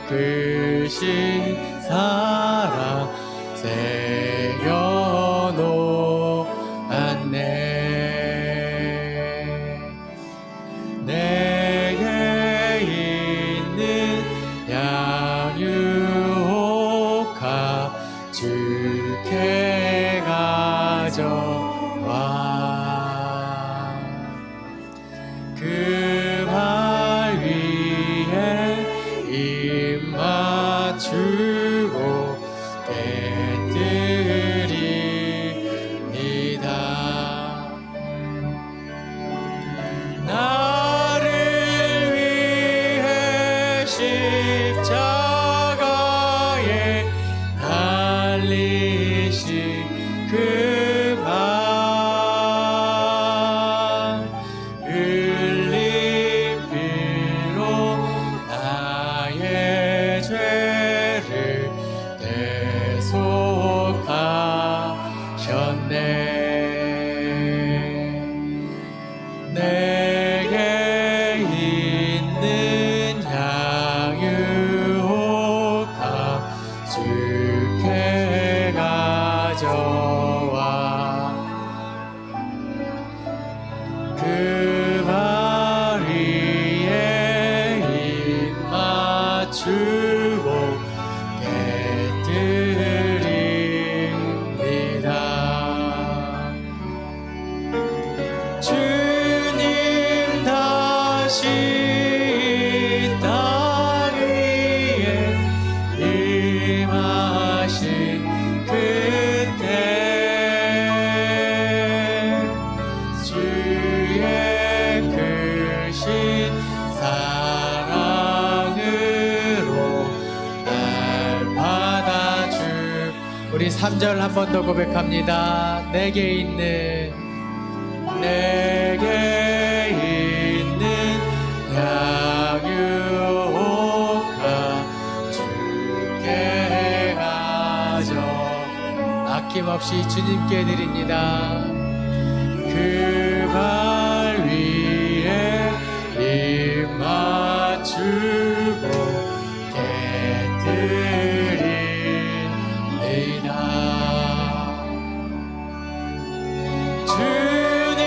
크신 사랑 새겨놓았네. 내게 있는 양육하 주께 가져와. 그 발 위에 입 맞추고 깨뜨립니다. 나를 위해 십자가에 달리신 그 발 흘린 피로 나의 죄를 대속하셨네. 내게 있는 양육하 주께 가져와. 그 발 위에 입 맞추고 깨뜨립니다. 주님 다시 땅 위에 임하신 그때 주의 크신 사랑으로 날 받아주. 우리 3절 한 번 더 고백합니다. 내게 있는 양육하 주께 가져. 아낌없이 주님께 드립니다. 그 발 위에 입 맞추고 깨뜨립니다. 주님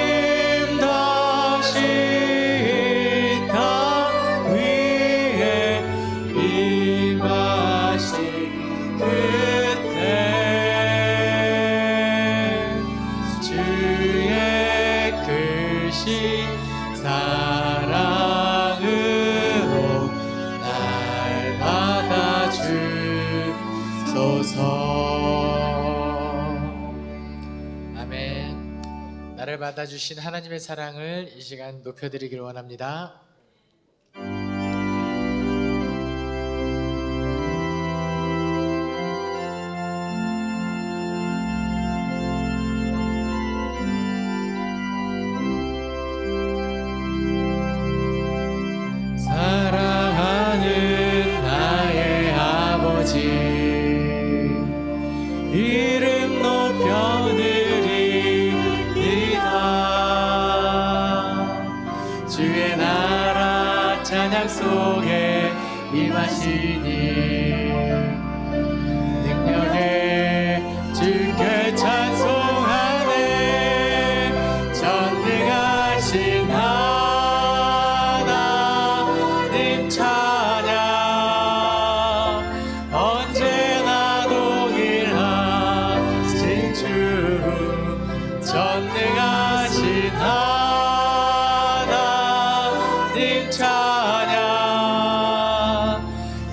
다시 땅 위에 임하신 그때 주의 크신 사랑으로 날 받아주소서. 아멘. 나를 받아주신 하나님의 사랑을 이 시간 높여드리길 원합니다. 사랑하는 나의 아버지, 이름 높여드립니다. 주의 나라 찬양 속에 임하시니 능력에 주께 찬송하네. 전능하신 하나님 찬양 언제나 동일하신 주. 전능하신 하나님 찬양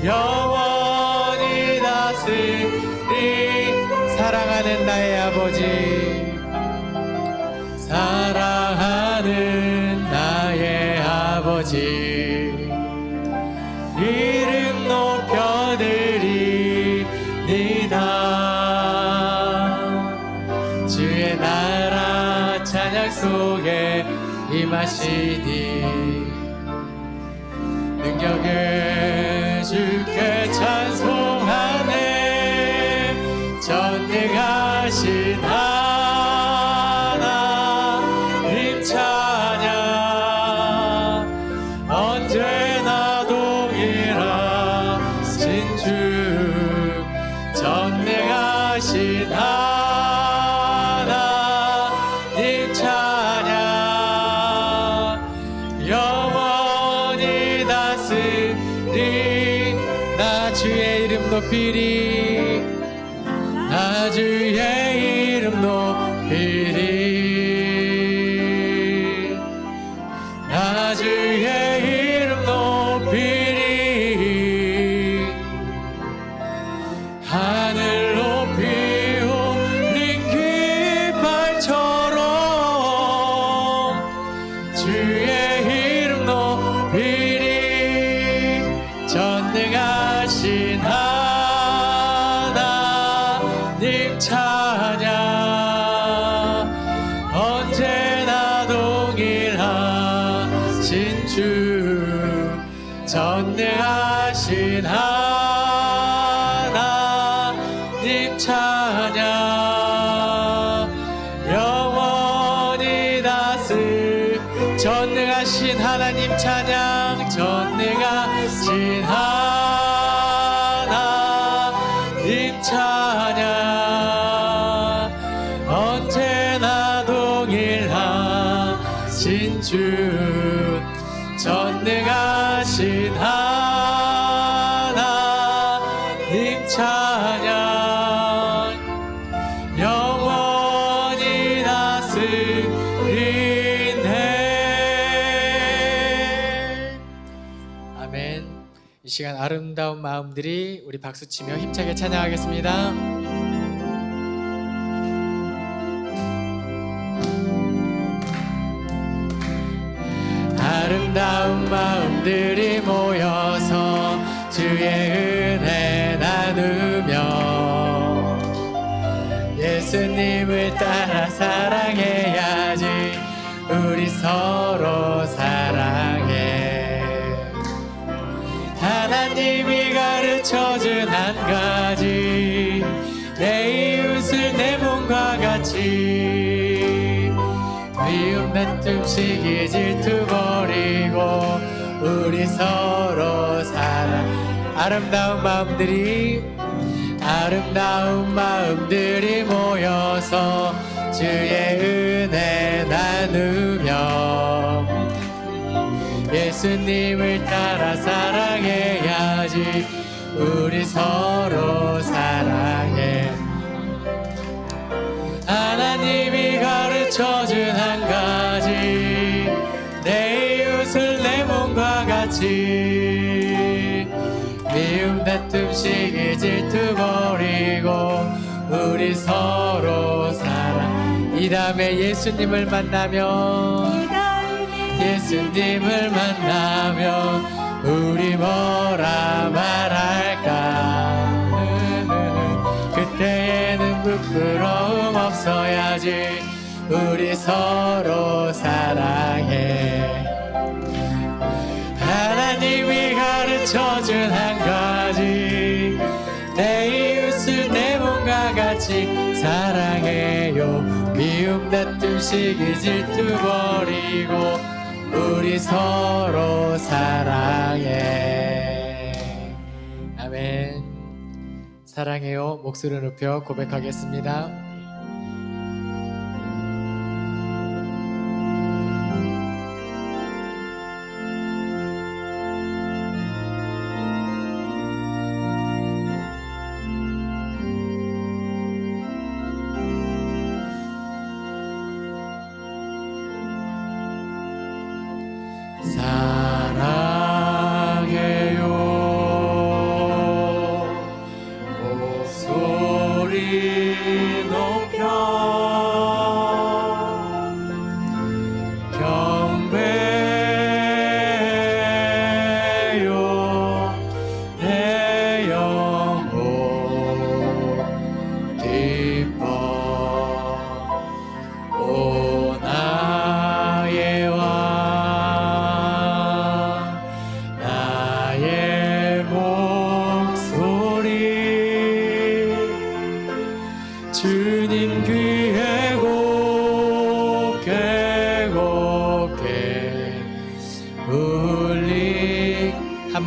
영원히 다스리. 사랑하는 나의 아버지, 사랑하는 나의 아버지, 이름 높여드립니다. 주의 나라 찬양 속에 임하시니 능력을 주께 찬송하네. 전능하신 하나님 찬양 언제나 동일하신 주 전능하신 하나님 찬양 영원히 다스리 나 주의 이름 높이리 나 주의 이름 높이리 나 주의 이름 높이리 하늘 높이 올린 깃발처럼 주의 이름 높이리 전능하신 하나님 찬양 언제나 동일하신 주 전능하신 하나님 찬양 영원히 전능하신 하나님 찬양 전능하신 하나님 찬양 언제나 동일하신 주 전능하신 하나님 찬양 영원히 다스리네. 아멘. 이 시간 아름다운 마음들이 우리 박수치며 힘차게 찬양하겠습니다. 아름다운 마음들이 모여서 주의 은혜 나누며 예수님을 따라 사랑해야지 우리 서로 사랑해 하나님이 가르쳐준 한 가지 내 이웃을 내 몸과 같이 미움 다툼 시기 질투 버리고 우리 서로 사랑 아름다운 마음들이 모여서 주의 은혜 나누며 예수님을 따라 사랑해야지 우리 서로 사랑해 하나님이 가르쳐준 한 가지 내 이웃을 내 몸과 같이 미움 다툼 시기 질투 버리고 우리 서로 사랑 이 다음에 예수님을 만나면 우리 뭐라 말할까 그때에는 부끄러움 없어야지 우리 서로 사랑해 하나님이 가르쳐준 한 가지 내 이웃을 내 몸과 같이 사랑해요 미움 다툼 시기 질투 버리고 우리 서로 사랑해 아멘. 사랑해요 목소리 높여 고백하겠습니다. 사랑해요 목소리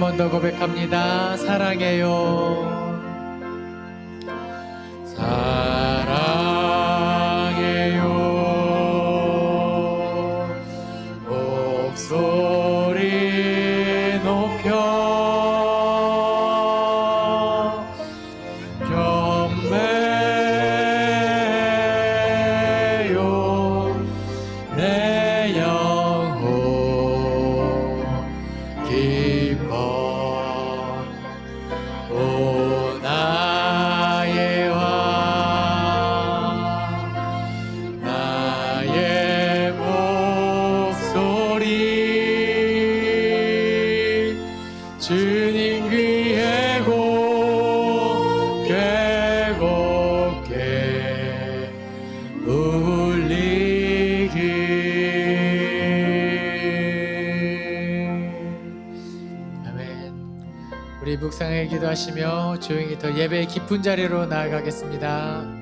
번 더 고백합니다. 사랑해요. 사랑해요. 목소리 높여 경배해요. 내 영혼 기뻐. 오 나의 왕 나의 목소리 주님 귀에 곱게 곱게 울리길. 아멘. 우리 묵상에 기도하시며 조용히 더 예배의 깊은 자리로 나아가겠습니다.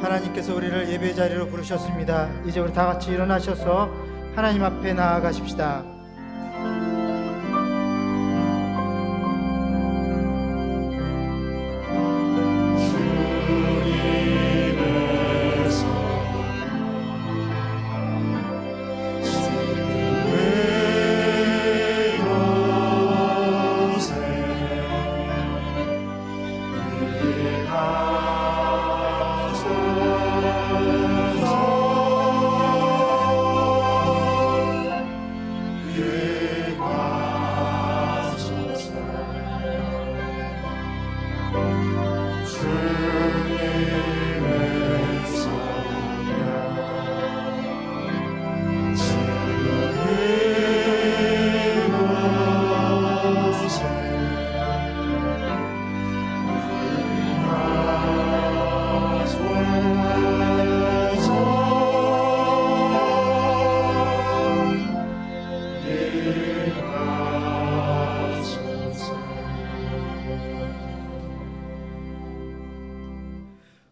하나님께서 우리를 예배 자리로 부르셨습니다. 이제 우리 다 같이 일어나셔서 하나님 앞에 나아가십시다.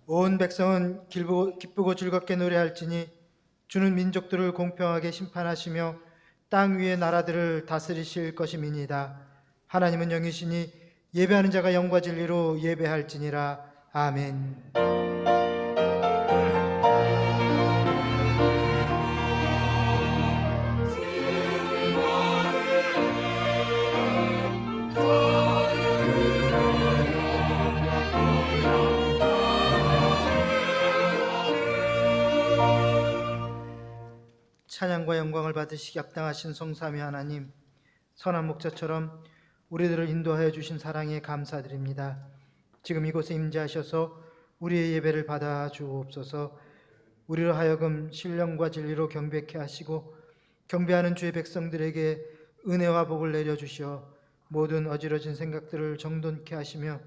온 백성은 기쁘고 즐겁게 노래할지니 주는 민족들을 공평하게 심판하시며 땅 위의 나라들을 다스리실 것임이니이다. 하나님은 영이시니 예배하는 자가 영과 진리로 예배할지니라. 아멘. 찬양과 영광을 받으시기 합당하신 성삼위 하나님, 선한 목자처럼 우리들을 인도하여 주신 사랑에 감사드립니다. 지금 이곳에 임재하셔서 우리의 예배를 받아 주옵소서. 우리로 하여금 신령과 진리로 경배케 하시고 경배하는 주의 백성들에게 은혜와 복을 내려주시어 모든 어지러진 생각들을 정돈케 하시며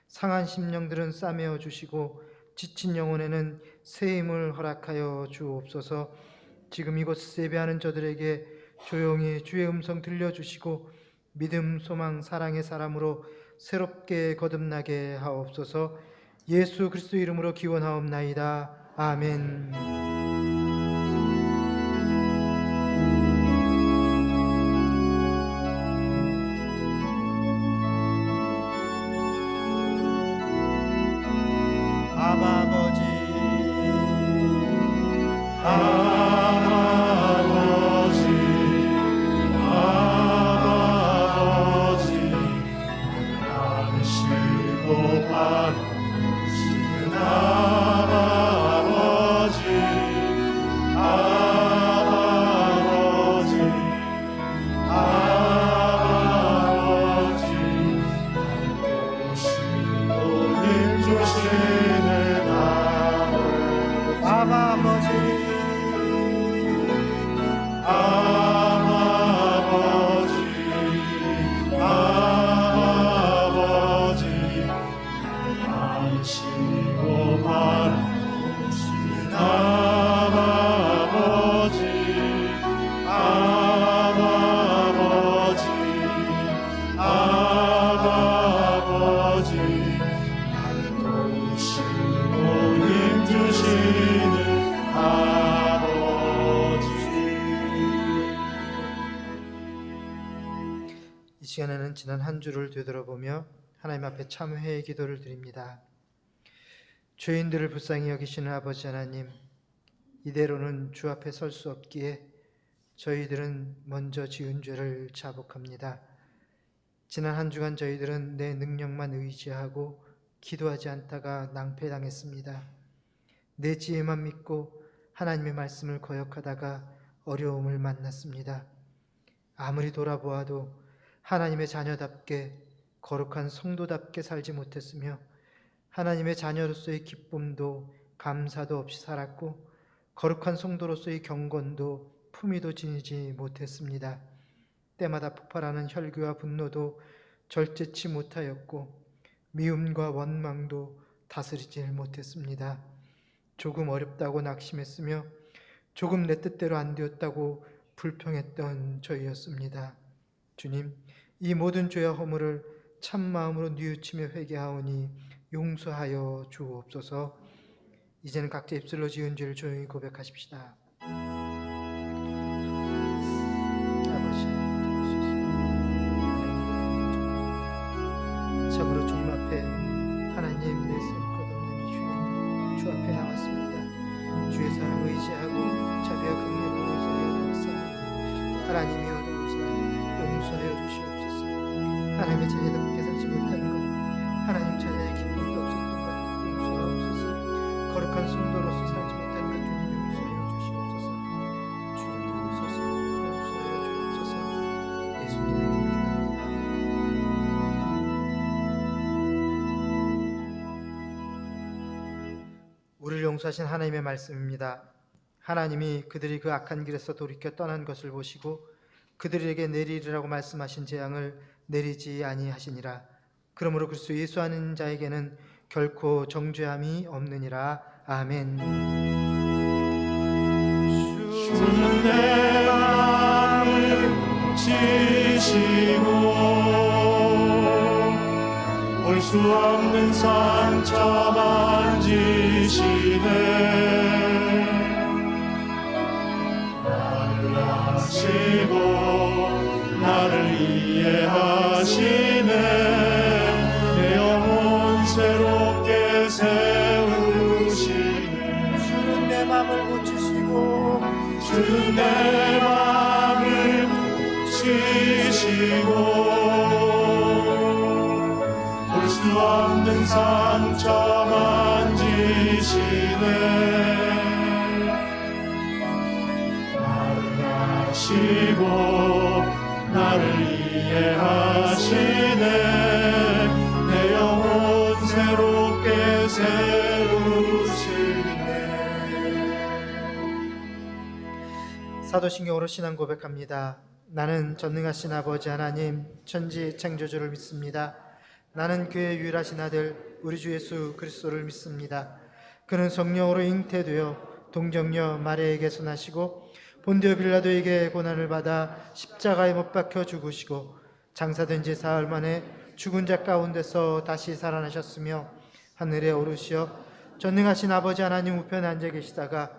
상한 심령들은 싸매어 주시고 지친 영혼에는 새 힘을 허락하여 주옵소서. 지금 이곳에서 예배하는 저들에게 조용히 주의 음성 들려주시고 믿음, 소망, 사랑의 사람으로 새롭게 거듭나게 하옵소서. 예수 그리스도 이름으로 기원하옵나이다. 아멘. 아바 아버지, 이 시간에는 지난 한 주를 되돌아보며 하나님 앞에 참회의 기도를 드립니다. 죄인들을 불쌍히 여기시는 아버지 하나님, 이대로는 주 앞에 설 수 없기에 저희들은 먼저 지은 죄를 자복합니다. 지난 한 주간 저희들은 내 능력만 의지하고 기도하지 않다가 낭패당했습니다. 내 지혜만 믿고 하나님의 말씀을 거역하다가 어려움을 만났습니다. 아무리 돌아보아도 하나님의 자녀답게 거룩한 성도답게 살지 못했으며 하나님의 자녀로서의 기쁨도 감사도 없이 살았고 거룩한 성도로서의 경건도 품위도 지니지 못했습니다. 때마다 폭발하는 혈기와 분노도 절제치 못하였고 미움과 원망도 다스리지 못했습니다. 조금 어렵다고 낙심했으며 조금 내 뜻대로 안 되었다고 불평했던 저희였습니다. 주님, 이 모든 죄와 허물을 참 마음으로 뉘우치며 회개하오니 용서하여 주옵소서. 이제는 각자 입술로 지은 죄를 조용히 고백하십시다. 아버지, 참으로 주님 앞에 하나님 내 셈 끝없는 주님 주 앞에 나왔습니다. 주의 사랑 의지하고 자비와 긍휼을 의지하여 나왔사오니 하나님이 얻어오사 용서하여 주시옵소서. 하나님의 자녀답게 살지 못한 것, 하나님 자녀의 기쁨도 없었던 것 용서하옵소서. 거룩한 성도로서 살지 못한 것 주님 용서하여 주시옵소서. 주님도 오소서 용서하여 주옵소서. 예수님의 이름으로 기도합니다. 우리를 용서하신 하나님의 말씀입니다. 하나님이 그들이 그 악한 길에서 돌이켜 떠난 것을 보시고 그들에게 내리리라고 말씀하신 재앙을 내리지 아니하시니라. 그러므로 그리스도 예수 아는 자에게는 결코 정죄함이 없느니라. 아멘. 주는 내 마음을 지시고 볼 수 없는 상처 만지시네. 나를 아시고 나를 이해하시네. 내 영혼 새롭게 세우시네. 주는 내 마음을 고치시고 주는 내 마음을 고치시고 볼 수 없는 상처 만지시네. 나를 하시고 나를 이해하시네. 내 영혼 새롭게 세우시네. 사도신경으로 신앙 고백합니다. 나는 전능하신 아버지 하나님 천지 창조주를 믿습니다. 나는 그의 유일하신 아들 우리 주 예수 그리스도를 믿습니다. 그는 성령으로 잉태되어 동정녀 마리아에게서 나시고 본디오 빌라도에게 고난을 받아 십자가에 못 박혀 죽으시고 장사된 지 사흘 만에 죽은 자 가운데서 다시 살아나셨으며 하늘에 오르시어 전능하신 아버지 하나님 우편에 앉아 계시다가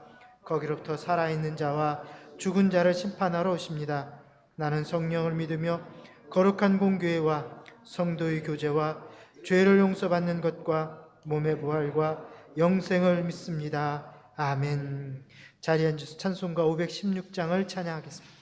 거기로부터 살아있는 자와 죽은 자를 심판하러 오십니다. 나는 성령을 믿으며 거룩한 공교회와 성도의 교제와 죄를 용서받는 것과 몸의 부활과 영생을 믿습니다. 아멘. 자리에 앉아서 찬송가 516장을 찬양하겠습니다.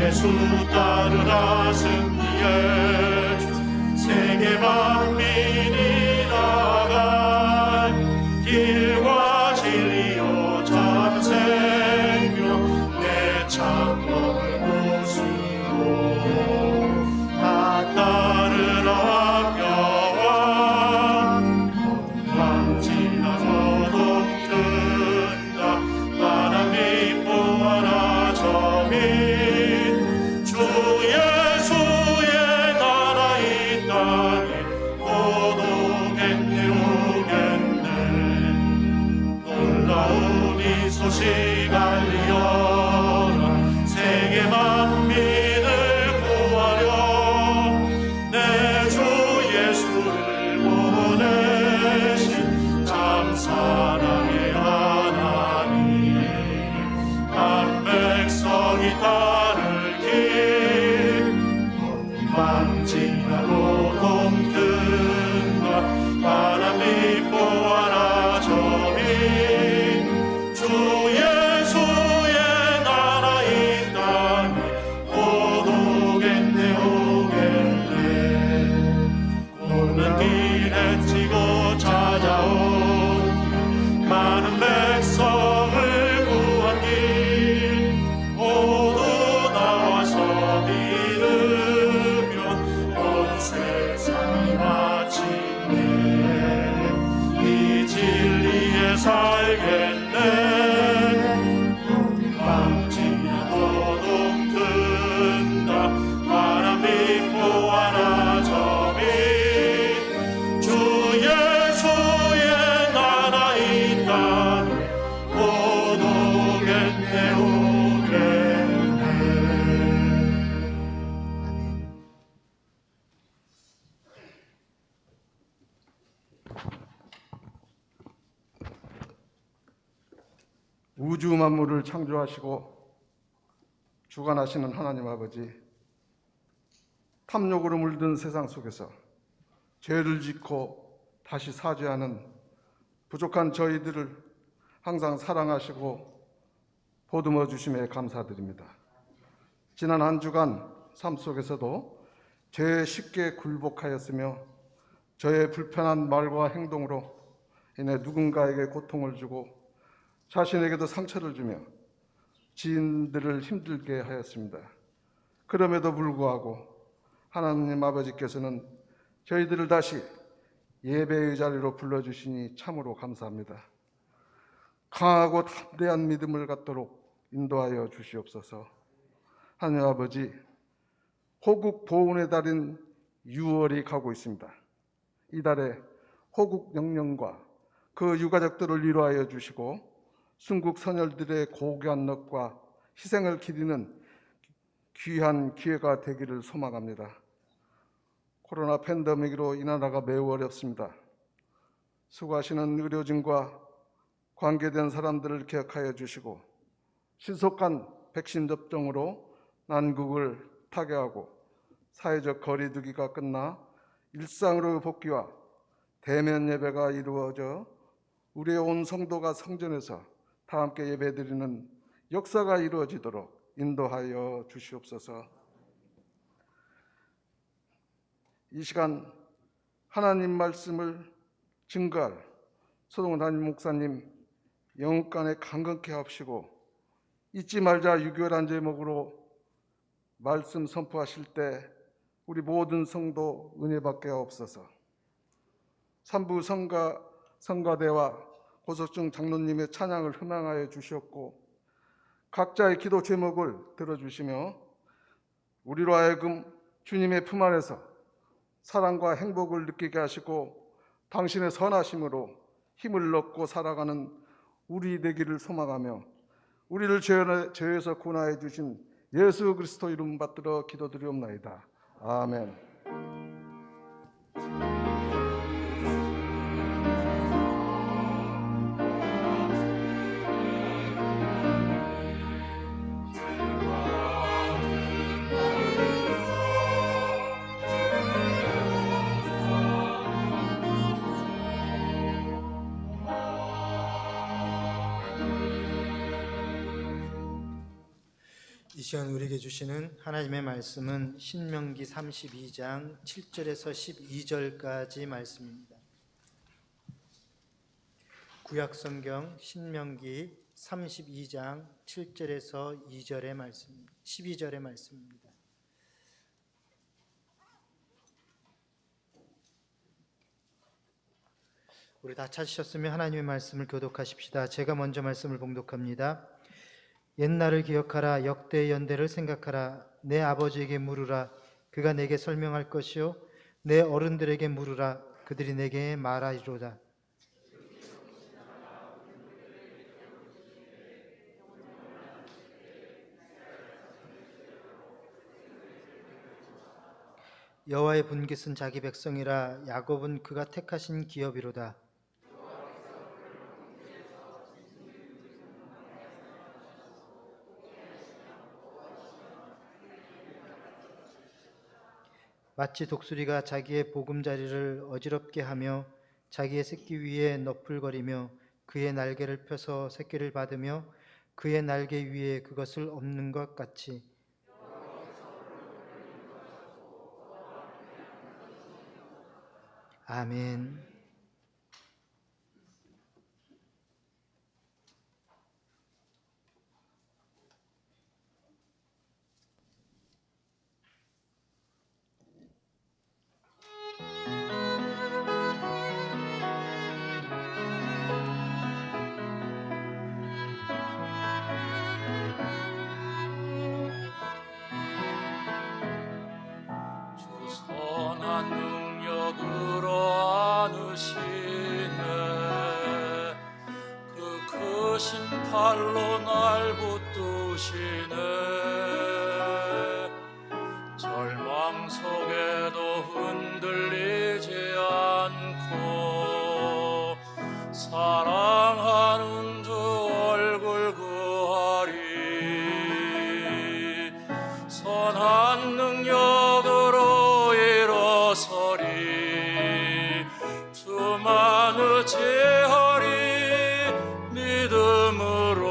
예수 따르라 승리의 주 세계 만민이 나갈 길과 진리요 참 생명 내 참놈을 부수고 다 따르라 평안 밤 지나서 동튼다 바람이 보아라 저미 소식 알리어라 세계 만민을 구하려 내 주 예수를 보내신 참 사랑의 하나님 한 백성이 따를 길 밤 지나고 동튼다 바람이 보아라 저미 주 예수의 나라 이 땅에 곧 오겠네 오겠네 오는 길에 치고 찾아온 많은 백성을 구한 길 모두 나와서 믿으면 온 세상이 마침내 이 진리에 살겠네 우주 만물을 창조하시고 주관하시는 하나님 아버지, 탐욕으로 물든 세상 속에서 죄를 짓고 다시 사죄하는 부족한 저희들을 항상 사랑하시고 보듬어 주심에 감사드립니다. 지난 한 주간 삶 속에서도 죄에 쉽게 굴복하였으며 저의 불편한 말과 행동으로 인해 누군가에게 고통을 주고 자신에게도 상처를 주며 지인들을 힘들게 하였습니다. 그럼에도 불구하고 하나님 아버지께서는 저희들을 다시 예배의 자리로 불러주시니 참으로 감사합니다. 강하고 담대한 믿음을 갖도록 인도하여 주시옵소서. 하나님 아버지, 호국 보훈의 달인 6월이 가고 있습니다. 이 달에 호국 영령과 그 유가족들을 위로하여 주시고 순국 선열들의 고귀한 넋과 희생을 기리는 귀한 기회가 되기를 소망합니다. 코로나 팬데믹으로 이 나라가 매우 어렵습니다. 수고하시는 의료진과 관계된 사람들을 기억하여 주시고 신속한 백신 접종으로 난국을 타개하고 사회적 거리 두기가 끝나 일상으로 복귀와 대면 예배가 이루어져 우리의 온 성도가 성전에서 다 함께 예배드리는 역사가 이루어지도록 인도하여 주시옵소서. 이 시간 하나님 말씀을 증거할 소동 담임 목사님 영육간에 강건케 하시고 잊지 말자 6.25란 제목으로 말씀 선포하실 때 우리 모든 성도 은혜 받게 하옵소서. 3부 성가대와 고석중 장로님의 찬양을 흥망하여 주셨고 각자의 기도 제목을 들어주시며 우리로 하여금 주님의 품 안에서 사랑과 행복을 느끼게 하시고 당신의 선하심으로 힘을 얻고 살아가는 우리 되기를 소망하며 우리를 죄에서 구원하여 주신 예수 그리스도 이름 받들어 기도드리옵나이다. 아멘. 이 시간 우리에게 주시는 하나님의 말씀은 신명기 32장 7절에서 12절까지 말씀입니다. 구약성경 신명기 32장 7절에서 2절의 말씀, 12절의 말씀입니다. 우리 다 찾으셨으면 하나님의 말씀을 교독하십시다. 제가 먼저 말씀을 봉독합니다. 옛날을 기억하라. 역대의 연대를 생각하라. 내 아버지에게 물으라. 그가 내게 설명할 것이요 내 어른들에게 물으라. 그들이 내게 말하리로다. 여호와의 분깃은 자기 백성이라. 야곱은 그가 택하신 기업이로다. 마치 독수리가 자기의 보금자리를 어지럽게 하며 자기의 새끼 위에 너풀거리며 그의 날개를 펴서 새끼를 받으며 그의 날개 위에 그것을 엎는 것 같이 아멘. 선한 능력으로 안으시네 그 크신 팔로 날 붙드시네 절망 속에도 흔들리지 않고 사랑하는 주 얼굴 구하리 선한 능력으로 일어서리 주만 의지하리 믿음으로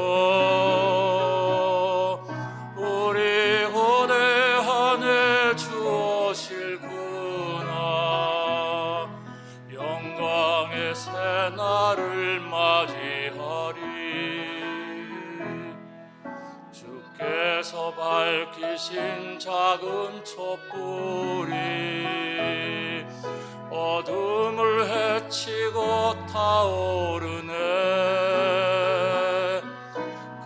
우리 고대한에 주오실구나 영광의 새날을 맞이하리 주께서 밝히신 작은 촛불이 어둠을 헤치고 타오르네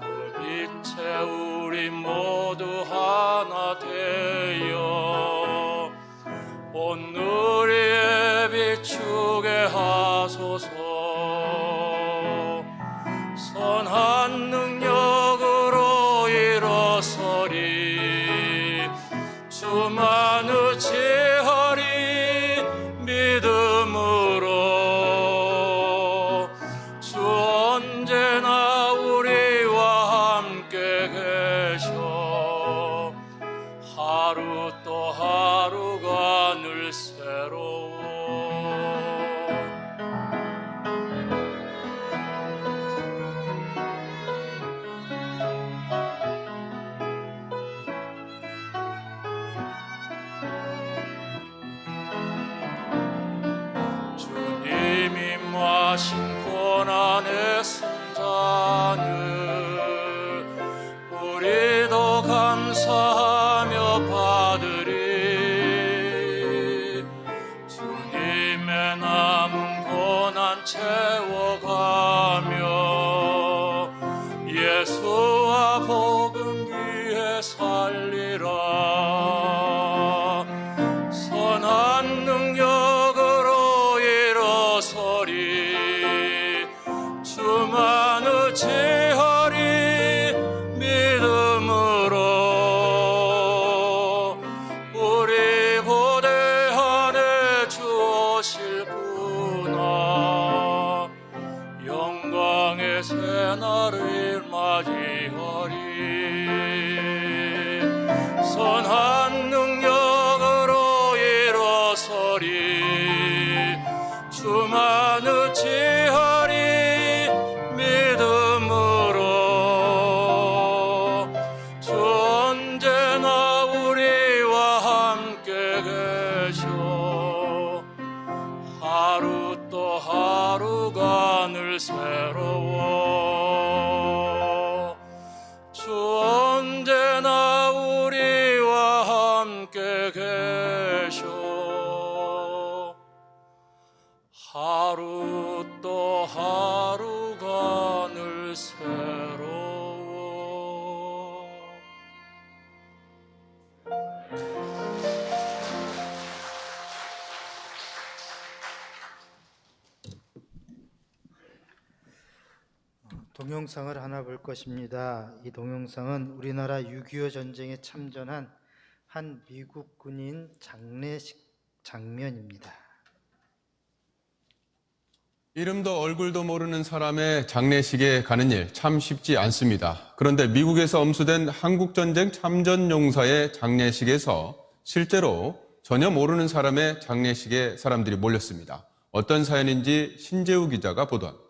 그 빛에 우리 모두 하나 되어 온누리에 비추게 하소서 선한 하신 고난의 승자는 우리도 감사하며 받으리. 주님의 남은 고난 채워가며 예수와 복음 위에 살리라. 선한 능력으로 일어서리. 주만 의지하리. 믿음으로 우리 고대 안에 주오실구나. 영광의 새날을 맞이하리. 선한 능력으로 일어서리. 주만 의지하리. 믿음으로 주 언제나 우리와 함께 계셔. 하루 또 하루가 늘 새로워. 주 언제나 우리와 함께 계셔. 하루 또 하루가 늘 새로워. 동영상을 하나 볼 것입니다. 이 동영상은 우리나라 6.25 전쟁에 참전한 한 미국 군인 장례식 장면입니다. 이름도 얼굴도 모르는 사람의 장례식에 가는 일 참 쉽지 않습니다. 그런데 미국에서 엄수된 한국전쟁 참전용사의 장례식에서 실제로 전혀 모르는 사람의 장례식에 사람들이 몰렸습니다. 어떤 사연인지 신재우 기자가 보도합니다.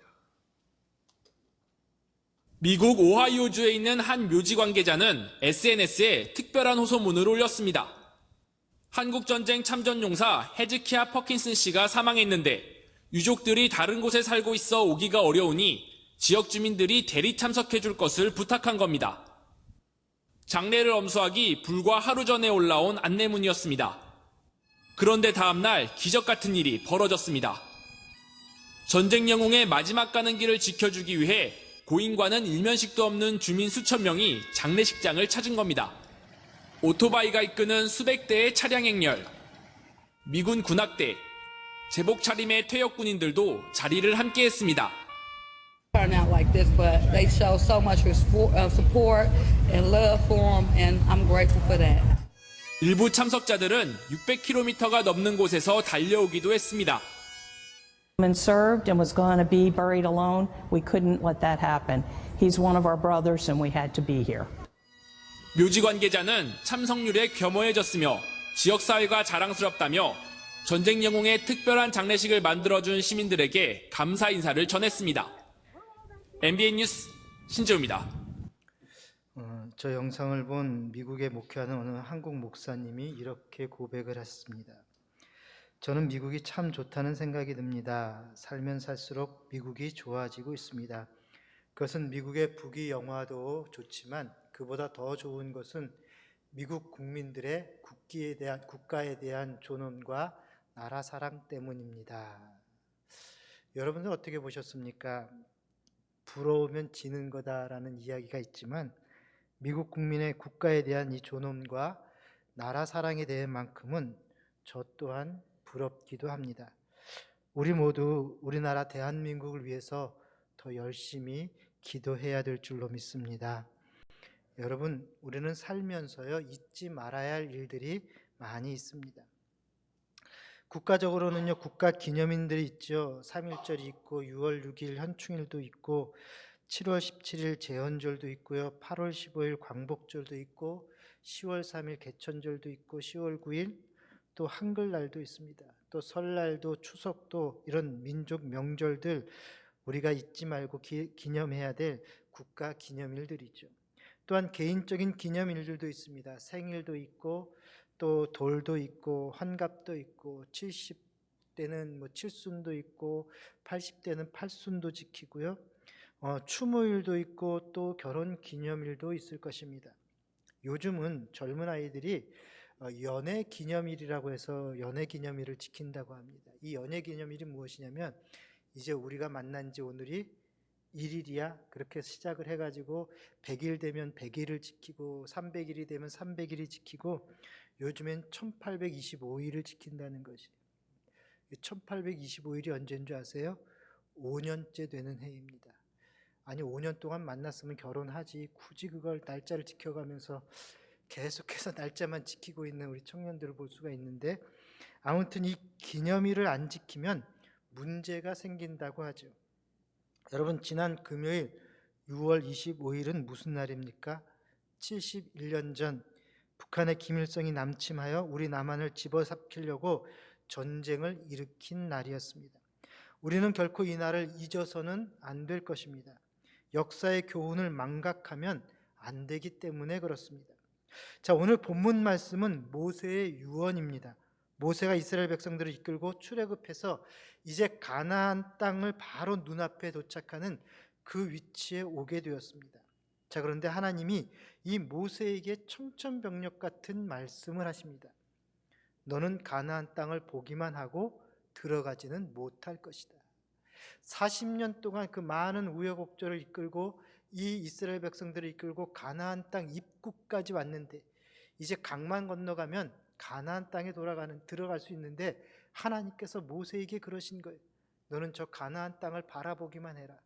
미국 오하이오주에 있는 한 묘지 관계자는 SNS에 특별한 호소문을 올렸습니다. 한국전쟁 참전용사 헤즈키야 퍼킨슨 씨가 사망했는데 유족들이 다른 곳에 살고 있어 오기가 어려우니 지역 주민들이 대리 참석해 줄 것을 부탁한 겁니다. 장례를 엄수하기 불과 하루 전에 올라온 안내문이었습니다. 그런데 다음날 기적 같은 일이 벌어졌습니다. 전쟁 영웅의 마지막 가는 길을 지켜주기 위해 고인과는 일면식도 없는 주민 수천 명이 장례식장을 찾은 겁니다. 오토바이가 이끄는 수백 대의 차량 행렬, 미군 군악대, 제복 차림의 퇴역 군인들도 자리를 함께했습니다. Turnout like this, but they show so much support and love for them, and I'm grateful for that. 일부 참석자들은 600km가 넘는 곳에서 달려오기도 했습니다. And served and was going to be buried alone. We couldn't let that happen. He's one of our brothers and we had to be here. 묘지 관계자는 참석률에 겸허해졌으며 지역사회가 자랑스럽다며 전쟁 영웅의 특별한 장례식을 만들어준 시민들에게 감사 인사를 전했습니다. MBN 뉴스 신재우입니다. 저 영상을 본 미국에 목회하는 어느 한국 목사님이 이렇게 고백을 했습니다. 저는 미국이 참 좋다는 생각이 듭니다. 살면 살수록 미국이 좋아지고 있습니다. 그것은 미국의 북위 영화도 좋지만 그보다 더 좋은 것은 미국 국민들의 국가에 대한 존엄과 나라 사랑 때문입니다. 여러분들 어떻게 보셨습니까? 부러우면 지는 거다라는 이야기가 있지만 미국 국민의 국가에 대한 이 존엄과 나라 사랑에 대한 만큼은 저 또한 부럽기도 합니다. 우리 모두 우리나라 대한민국을 위해서 더 열심히 기도해야 될 줄로 믿습니다. 여러분, 우리는 살면서요 잊지 말아야 할 일들이 많이 있습니다. 국가적으로는요 국가 기념일들이 있죠. 3.1절이 있고 6월 6일 현충일도 있고 7월 17일 제헌절도 있고요. 8월 15일 광복절도 있고 10월 3일 개천절도 있고 10월 9일 또 한글날도 있습니다. 또 설날도 추석도 이런 민족 명절들 우리가 잊지 말고 기념해야 될 국가 기념일들이죠. 또한 개인적인 기념일들도 있습니다. 생일도 있고 또 돌도 있고 환갑도 있고 60대는 뭐 칠순도 있고 80대는 팔순도 지키고요. 추모일도 있고 또 결혼 기념일도 있을 것입니다. 요즘은 젊은 아이들이 연애 기념일이라고 해서 연애 기념일을 지킨다고 합니다. 이 연애 기념일이 무엇이냐면 이제 우리가 만난 지 오늘이 1일이야 그렇게 시작을 해가지고 100일 되면 100일을 지키고 300일이 되면 300일이 지키고 요즘엔 1825일을 지킨다는 것이. 1825일이 언제인 줄 아세요? 5년째 되는 해입니다. 아니 5년 동안 만났으면 결혼하지 굳이 그걸 날짜를 지켜가면서 계속해서 날짜만 지키고 있는 우리 청년들을 볼 수가 있는데, 아무튼 이 기념일을 안 지키면 문제가 생긴다고 하죠. 여러분, 지난 금요일 6월 25일은 무슨 날입니까? 71년 전 북한의 김일성이 남침하여 우리 남한을 집어삼키려고 전쟁을 일으킨 날이었습니다. 우리는 결코 이 날을 잊어서는 안 될 것입니다. 역사의 교훈을 망각하면 안 되기 때문에 그렇습니다. 자, 오늘 본문 말씀은 모세의 유언입니다. 모세가 이스라엘 백성들을 이끌고 출애굽해서 이제 가나안 땅을 바로 눈앞에 도착하는 그 위치에 오게 되었습니다. 자, 그런데 하나님이 이 모세에게 청천벽력 같은 말씀을 하십니다. 너는 가나안 땅을 보기만 하고 들어가지는 못할 것이다. 40년 동안 그 많은 우여곡절을 이끌고 이 이스라엘 백성들을 이끌고 가나안 땅 입구까지 왔는데 이제 강만 건너가면 가나안 땅에 들어갈 수 있는데 하나님께서 모세에게 그러신 거예요. 너는 저 가나안 땅을 바라보기만 해라.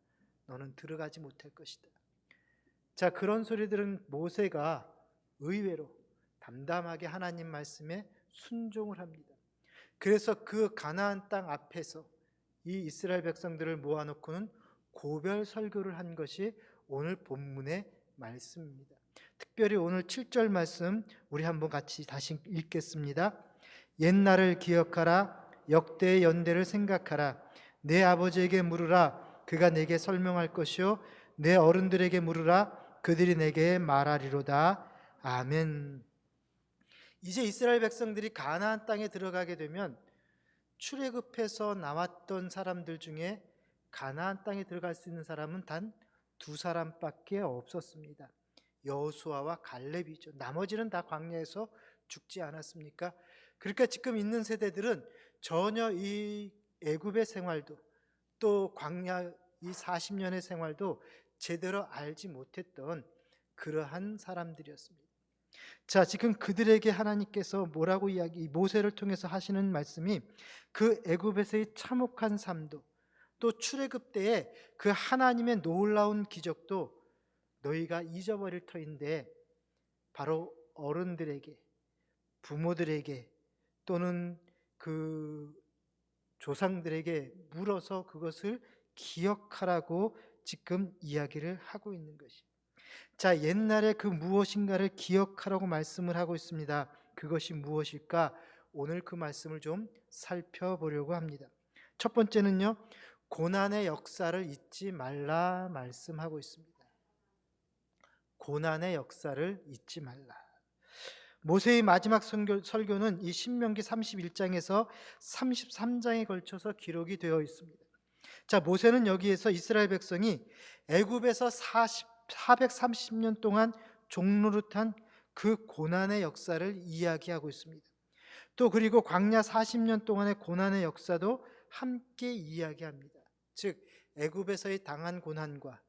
너는 들어가지 못할 것이다. 자, 그런 소리 들은 모세가 의외로 담담하게 하나님 말씀에 순종을 합니다. 그래서 그 가나안 땅 앞에서 이 이스라엘 백성들을 모아놓고는 고별 설교를 한 것이 오늘 본문의 말씀입니다. 특별히 오늘 7절 말씀 우리 한번 같이 다시 읽겠습니다. 옛날을 기억하라. 역대의 연대를 생각하라. 내 아버지에게 물으라. 그가 내게 설명할 것이요 내 어른들에게 물으라. 그들이 내게 말하리로다. 아멘. 이제 이스라엘 백성들이 가나안 땅에 들어가게 되면 출애굽해서 나왔던 사람들 중에 가나안 땅에 들어갈 수 있는 사람은 단 2사람밖에 없었습니다. 여호수아와 갈렙이죠. 나머지는 다 광야에서 죽지 않았습니까? 그러니까 지금 있는 세대들은 전혀 이 애굽의 생활도 또 광야 이 40년의 생활도 제대로 알지 못했던 그러한 사람들이었습니다. 자, 지금 그들에게 하나님께서 뭐라고 모세를 통해서 하시는 말씀이 그 애굽에서의 참혹한 삶도 또 출애굽 때에 그 하나님의 놀라운 기적도 너희가 잊어버릴 터인데 바로 어른들에게, 부모들에게 또는 그 조상들에게 물어서 그것을 기억하라고 지금 이야기를 하고 있는 것이. 자, 옛날에 그 무엇인가를 기억하라고 말씀을 하고 있습니다. 그것이 무엇일까? 오늘 그 말씀을 좀 살펴보려고 합니다. 첫 번째는요, 고난의 역사를 잊지 말라 말씀하고 있습니다. 고난의 역사를 잊지 말라. 모세의 마지막 설교는 이 신명기 31장에서 33장에 걸쳐서 기록이 되어 있습니다. 자, 모세는 여기에서 이스라엘 백성이 애굽에서 430년 동안 종노릇한 그 고난의 역사를 이야기하고 있습니다. 또 그리고 광야 40년 동안의 고난의 역사도 함께 이야기합니다. 즉 애굽에서의 당한 고난과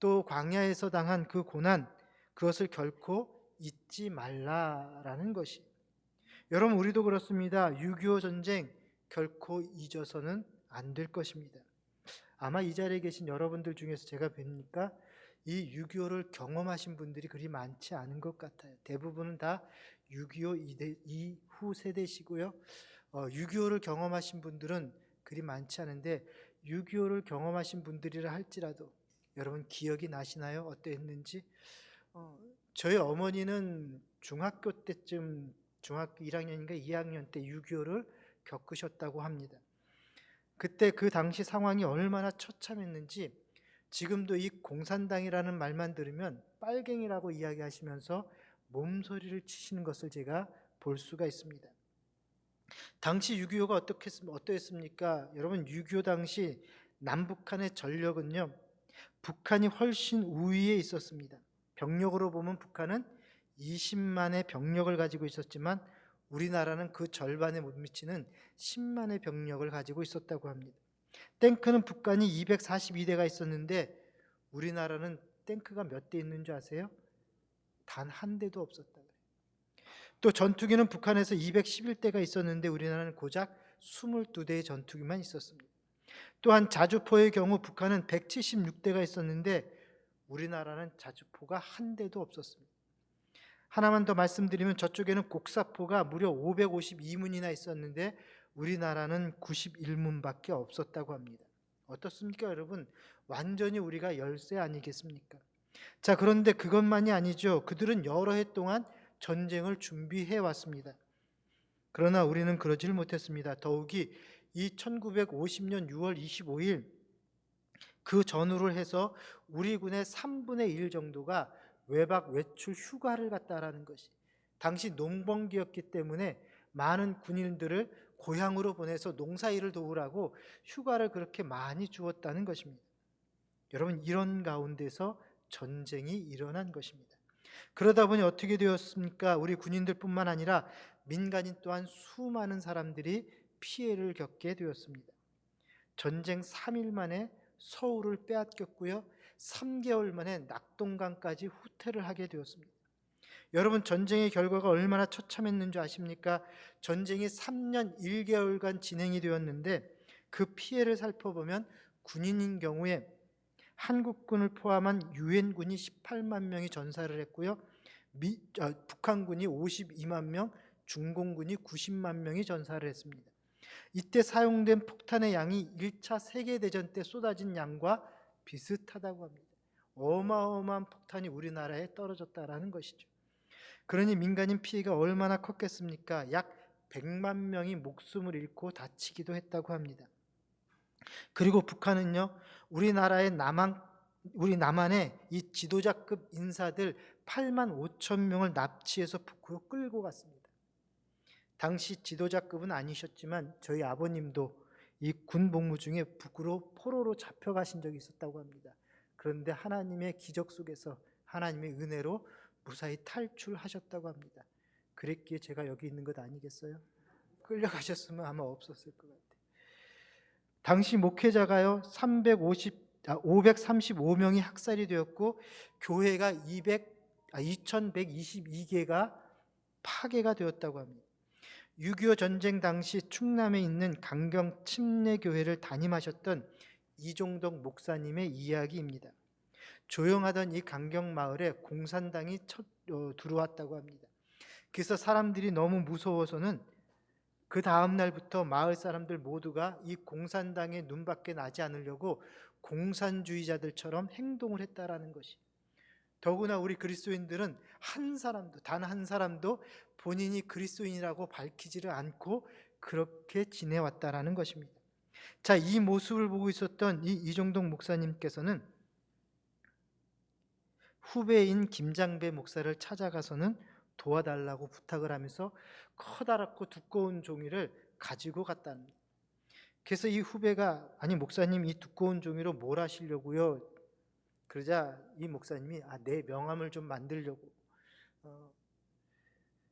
또 광야에서 당한 그 고난, 그것을 결코 잊지 말라라는 것이. 여러분, 우리도 그렇습니다. 6.25 전쟁 결코 잊어서는 안 될 것입니다. 아마 이 자리에 계신 여러분들 중에서 제가 뵙니까 이 6.25를 경험하신 분들이 그리 많지 않은 것 같아요. 대부분은 다 6.25 이후 세대시고요. 6.25를 경험하신 분들은 그리 많지 않은데 6.25를 경험하신 분들이라 할지라도 여러분 기억이 나시나요? 어땠는지? 저희 어머니는 중학교 때쯤 중학교 1학년인가 2학년 때 6.25를 겪으셨다고 합니다. 그때 그 당시 상황이 얼마나 처참했는지 지금도 이 공산당이라는 말만 들으면 빨갱이라고 이야기하시면서 몸소리를 치시는 것을 제가 볼 수가 있습니다. 당시 6.25가 어떠했습니까? 여러분 6.25 당시 남북한의 전력은요, 북한이 훨씬 우위에 있었습니다. 병력으로 보면 북한은 20만의 병력을 가지고 있었지만 우리나라는 그 절반에 못 미치는 10만의 병력을 가지고 있었다고 합니다. 탱크는 북한이 242대가 있었는데 우리나라는 탱크가 몇 대 있는 줄 아세요? 단 한 대도 없었다 그래요. 또 전투기는 북한에서 211대가 있었는데 우리나라는 고작 22대의 전투기만 있었습니다. 또한 자주포의 경우 북한은 176대가 있었는데 우리나라는 자주포가 한 대도 없었습니다. 하나만 더 말씀드리면 저쪽에는 곡사포가 무려 552문이나 있었는데 우리나라는 91문밖에 없었다고 합니다. 어떻습니까, 여러분? 완전히 우리가 열세 아니겠습니까? 자, 그런데 그것만이 아니죠. 그들은 여러 해 동안 전쟁을 준비해 왔습니다. 그러나 우리는 그러질 못했습니다. 더욱이 이 1950년 6월 25일 그 전후를 해서 우리 군의 3분의 1 정도가 외박 외출 휴가를 갔다라는 것이, 당시 농번기였기 때문에 많은 군인들을 고향으로 보내서 농사일을 도우라고 휴가를 그렇게 많이 주었다는 것입니다. 여러분, 이런 가운데서 전쟁이 일어난 것입니다. 그러다 보니 어떻게 되었습니까? 우리 군인들뿐만 아니라 민간인 또한 수많은 사람들이 피해를 겪게 되었습니다. 전쟁 3일 만에 서울을 빼앗겼고요, 3개월 만에 낙동강까지 후퇴를 하게 되었습니다. 여러분, 전쟁의 결과가 얼마나 처참했는 줄 아십니까? 전쟁이 3년 1개월간 진행이 되었는데 그 피해를 살펴보면 군인인 경우에 한국군을 포함한 유엔군이 18만 명이 전사를 했고요, 북한군이 52만 명, 중공군이 90만 명이 전사를 했습니다. 이때 사용된 폭탄의 양이 1차 세계대전 때 쏟아진 양과 비슷하다고 합니다. 어마어마한 폭탄이 우리나라에 떨어졌다라는 것이죠. 그러니 민간인 피해가 얼마나 컸겠습니까? 약 100만 명이 목숨을 잃고 다치기도 했다고 합니다. 그리고 북한은요, 우리 남한의 이 지도자급 인사들 8만 5천 명을 납치해서 북으로 끌고 갔습니다. 당시 지도자급은 아니셨지만 저희 아버님도 이 군 복무 중에 북으로 포로로 잡혀가신 적이 있었다고 합니다. 그런데 하나님의 기적 속에서 하나님의 은혜로 무사히 탈출하셨다고 합니다. 그랬기에 제가 여기 있는 것 아니겠어요? 끌려가셨으면 아마 없었을 것 같아요. 당시 목회자가요 535명이 학살이 되었고 교회가 2122개가 파괴가 되었다고 합니다. 6.25 전쟁 당시 충남에 있는 강경 침례교회를 담임하셨던 이종덕 목사님의 이야기입니다. 조용하던 이 강경 마을에 공산당이 들어왔다고 합니다. 그래서 사람들이 너무 무서워서는 그 다음 날부터 마을 사람들 모두가 이 공산당의 눈밖에 나지 않으려고 공산주의자들처럼 행동을 했다라는 것이, 더구나 우리 그리스도인들은 단 한 사람도 본인이 그리스도인이라고 밝히지를 않고 그렇게 지내왔다라는 것입니다. 자, 이 모습을 보고 있었던 이 이종덕 목사님께서는 후배인 김장배 목사를 찾아가서는 도와달라고 부탁을 하면서 커다랗고 두꺼운 종이를 가지고 갔다는 거예요. 그래서 이 후배가, 아니 목사님 이 두꺼운 종이로 뭘 하시려고요? 그러자 이 목사님이 내 명함을 좀 만들려고.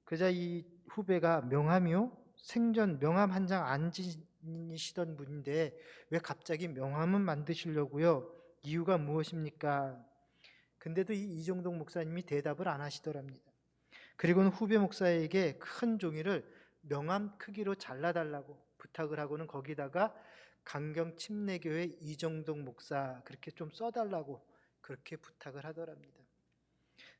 그러자 이 후배가 명함이요? 생전 명함 한 장 안 지니시던 분인데 왜 갑자기 명함은 만드시려고요? 이유가 무엇입니까? 근데도 이 이종덕 목사님이 대답을 안 하시더랍니다. 그리고는 후배 목사에게 큰 종이를 명함 크기로 잘라달라고 부탁을 하고는 거기다가 강경 침례교회 이종덕 목사 그렇게 좀 써달라고 그렇게 부탁을 하더랍니다.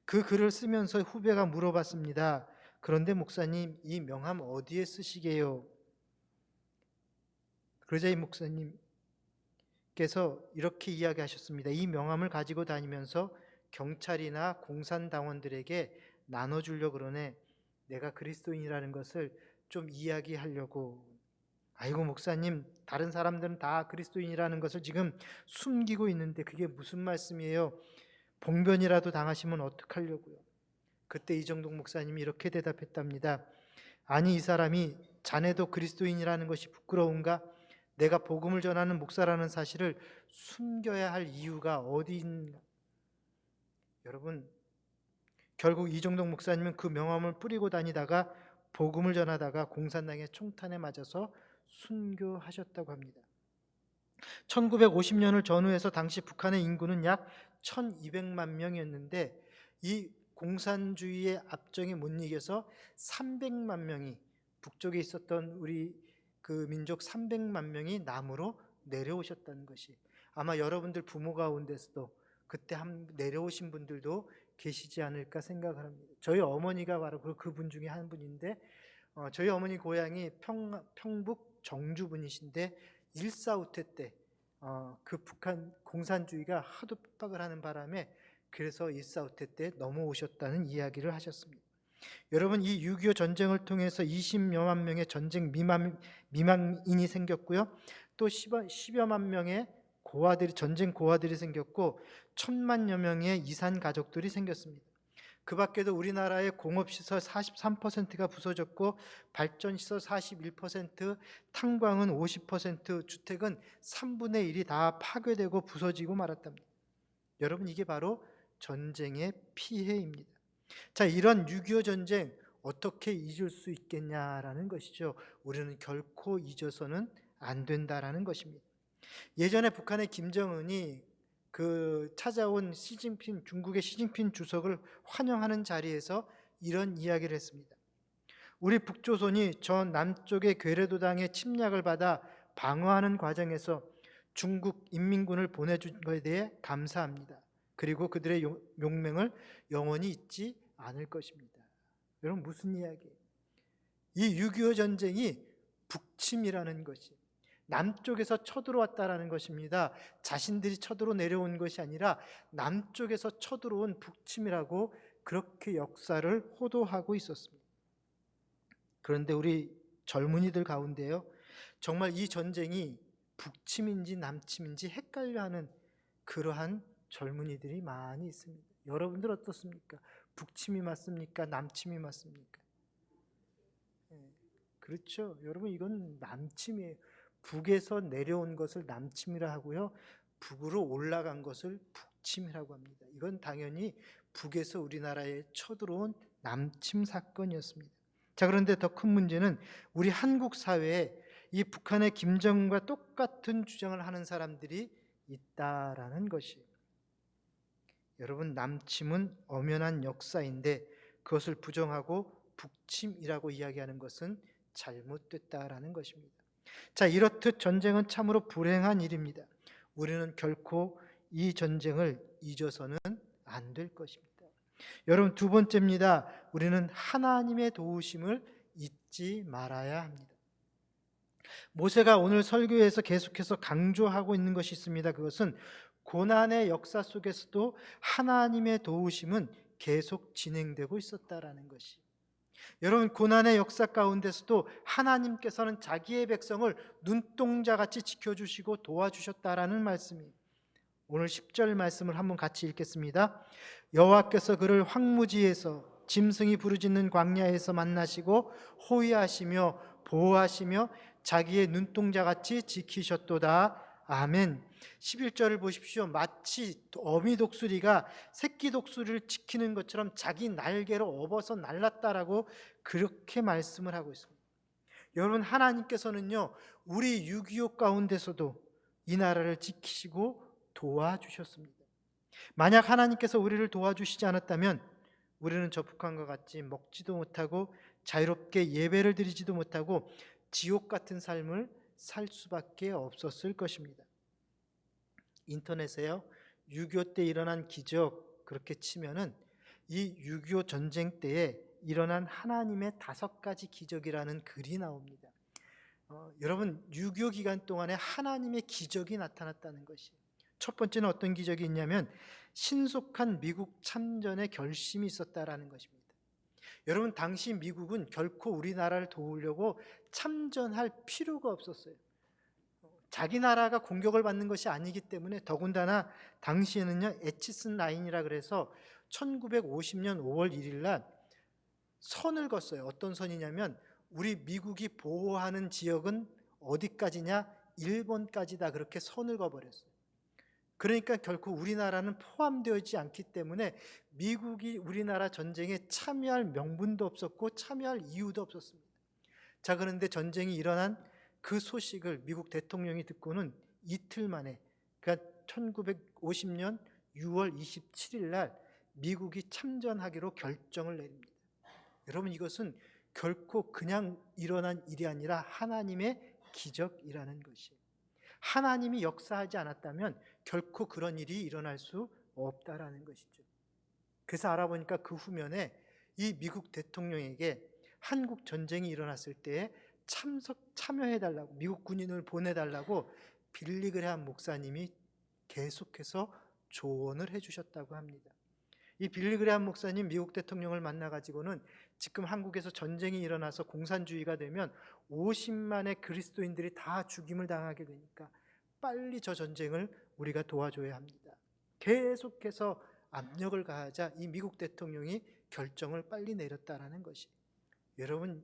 그 글을 쓰면서 후배가 물어봤습니다. 그런데 목사님, 이 명함 어디에 쓰시게요? 그러자 이 목사님께서 이렇게 이야기하셨습니다. 이 명함을 가지고 다니면서 경찰이나 공산당원들에게 나눠주려고 그러네. 내가 그리스도인이라는 것을 좀 이야기하려고. 아이고 목사님, 다른 사람들은 다 그리스도인이라는 것을 지금 숨기고 있는데 그게 무슨 말씀이에요? 봉변이라도 당하시면 어떡하려고요? 그때 이종덕 목사님이 이렇게 대답했답니다. 아니, 이 사람이 자네도 그리스도인이라는 것이 부끄러운가? 내가 복음을 전하는 목사라는 사실을 숨겨야 할 이유가 어디인가? 여러분, 결국 이종덕 목사님은 그 명함을 뿌리고 다니다가 복음을 전하다가 공산당의 총탄에 맞아서 순교하셨다고 합니다. 1950년을 전후해서 당시 북한의 인구는 약 1200만 명이었는데 이 공산주의의 압정에 못 이겨서 300만 명이, 북쪽에 있었던 우리 그 민족 300만 명이 남으로 내려오셨다는 것이, 아마 여러분들 부모 가운데서도 그때 내려오신 분들도 계시지 않을까 생각을 합니다. 저희 어머니가 바로 그분 중에 한 분인데, 저희 어머니 고향이 평북 정주 분이신데 1.4 때 그 북한 공산주의가 하도 핍박을 하는 바람에 그래서 1.4 때 넘어오셨다는 이야기를 하셨습니다. 여러분, 이 6.25 전쟁을 통해서 20여만 명의 전쟁 미망인이 생겼고요. 또 10여만 명의 전쟁 고아들이 생겼고 1000만여 명의 이산 가족들이 생겼습니다. 그 밖에도 우리나라의 공업시설 43%가 부서졌고 발전시설 41%, 탄광은 50%, 주택은 3분의 1이 다 파괴되고 부서지고 말았답니다. 여러분, 이게 바로 전쟁의 피해입니다. 자, 이런 6.25 전쟁 어떻게 잊을 수 있겠냐라는 것이죠. 우리는 결코 잊어서는 안 된다라는 것입니다. 예전에 북한의 김정은이 찾아온 중국의 시진핑 주석을 환영하는 자리에서 이런 이야기를 했습니다. 우리 북조선이 저 남쪽의 괴뢰도당의 침략을 받아 방어하는 과정에서 중국 인민군을 보내준 것에 대해 감사합니다. 그리고 그들의 용맹을 영원히 잊지 않을 것입니다. 여러분, 무슨 이야기예요? 이 6.25 전쟁이 북침이라는 것이 남쪽에서 쳐들어왔다라는 것입니다. 자신들이 쳐들어 내려온 것이 아니라 남쪽에서 쳐들어온 북침이라고 그렇게 역사를 호도하고 있었습니다. 그런데 우리 젊은이들 가운데요, 정말 이 전쟁이 북침인지 남침인지 헷갈려하는 그러한 젊은이들이 많이 있습니다. 여러분들 어떻습니까? 북침이 맞습니까? 남침이 맞습니까? 그렇죠. 여러분, 이건 남침이에요. 북에서 내려온 것을 남침이라 하고요, 북으로 올라간 것을 북침이라고 합니다. 이건 당연히 북에서 우리나라에 쳐들어온 남침 사건이었습니다. 자, 그런데 더 큰 문제는 우리 한국 사회에 이 북한의 김정은과 똑같은 주장을 하는 사람들이 있다라는 것이에요. 여러분, 남침은 엄연한 역사인데 그것을 부정하고 북침이라고 이야기하는 것은 잘못됐다라는 것입니다. 자, 이렇듯 전쟁은 참으로 불행한 일입니다. 우리는 결코 이 전쟁을 잊어서는 안 될 것입니다. 여러분, 두 번째입니다. 우리는 하나님의 도우심을 잊지 말아야 합니다. 모세가 오늘 설교에서 계속해서 강조하고 있는 것이 있습니다. 그것은 고난의 역사 속에서도 하나님의 도우심은 계속 진행되고 있었다라는 것이. 여러분, 고난의 역사 가운데서도 하나님께서는 자기의 백성을 눈동자같이 지켜주시고 도와주셨다라는 말씀이, 오늘 10절 말씀을 한번 같이 읽겠습니다. 여호와께서 그를 황무지에서 짐승이 부르짖는 광야에서 만나시고 호위하시며 보호하시며 자기의 눈동자같이 지키셨도다. 아멘. 11절을 보십시오. 마치 어미 독수리가 새끼 독수리를 지키는 것처럼 자기 날개로 업어서 날랐다라고 그렇게 말씀을 하고 있습니다. 여러분, 하나님께서는요, 우리 6.25 가운데서도 이 나라를 지키시고 도와주셨습니다. 만약 하나님께서 우리를 도와주시지 않았다면 우리는 저 북한과 같이 먹지도 못하고 자유롭게 예배를 드리지도 못하고 지옥 같은 삶을 살 수밖에 없었을 것입니다. 인터넷에요, 6.25 때 일어난 기적 그렇게 치면은 이 6.25 전쟁 때에 일어난 하나님의 5가지 기적이라는 글이 나옵니다. 여러분, 6.25 기간 동안에 하나님의 기적이 나타났다는 것이, 첫 번째는 어떤 기적이 있냐면 신속한 미국 참전의 결심이 있었다라는 것입니다. 여러분, 당시 미국은 결코 우리나라를 도우려고 참전할 필요가 없었어요. 자기 나라가 공격을 받는 것이 아니기 때문에, 더군다나 당시에는요, 에치슨 라인이라 그래서 1950년 5월 1일 날 선을 걷어요. 어떤 선이냐면 우리 미국이 보호하는 지역은 어디까지냐? 일본까지다, 그렇게 선을 그어버렸어요. 그러니까 결코 우리나라는 포함되어있지 않기 때문에 미국이 우리나라 전쟁에 참여할 명분도 없었고 참여할 이유도 없었습니다. 자, 그런데 전쟁이 일어난 그 소식을 미국 대통령이 듣고는 이틀 만에, 그러니까 1950년 6월 27일 날 미국이 참전하기로 결정을 내립니다. 여러분, 이것은 결코 그냥 일어난 일이 아니라 하나님의 기적이라는 것이에요. 하나님이 역사하지 않았다면 결코 그런 일이 일어날 수 없다라는 것이죠. 그래서 알아보니까 그 후면에 이 미국 대통령에게 한국 전쟁이 일어났을 때에 참여해달라고, 미국 군인을 보내달라고 빌리 그레함 목사님이 계속해서 조언을 해주셨다고 합니다. 이 빌리 그레함 목사님 미국 대통령을 만나가지고는 지금 한국에서 전쟁이 일어나서 공산주의가 되면 50만의 그리스도인들이 다 죽임을 당하게 되니까 빨리 저 전쟁을 우리가 도와줘야 합니다. 계속해서 압력을 가하자 이 미국 대통령이 결정을 빨리 내렸다라는 것이, 여러분,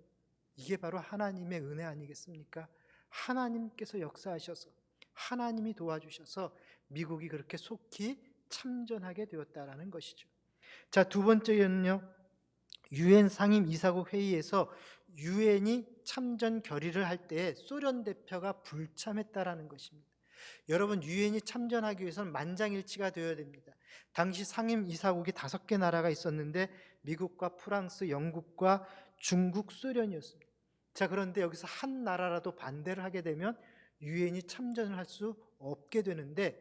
이게 바로 하나님의 은혜 아니겠습니까? 하나님께서 역사하셔서 하나님이 도와주셔서 미국이 그렇게 속히 참전하게 되었다라는 것이죠. 자, 두 번째는요, 유엔 상임 이사국 회의에서 유엔이 참전 결의를 할 때 소련 대표가 불참했다라는 것입니다. 여러분, 유엔이 참전하기 위해서는 만장일치가 되어야 됩니다. 당시 상임 이사국이 5개 나라가 있었는데 미국과 프랑스, 영국과 중국, 소련이었습니다. 자, 그런데 여기서 한 나라라도 반대를 하게 되면 유엔이 참전을 할 수 없게 되는데,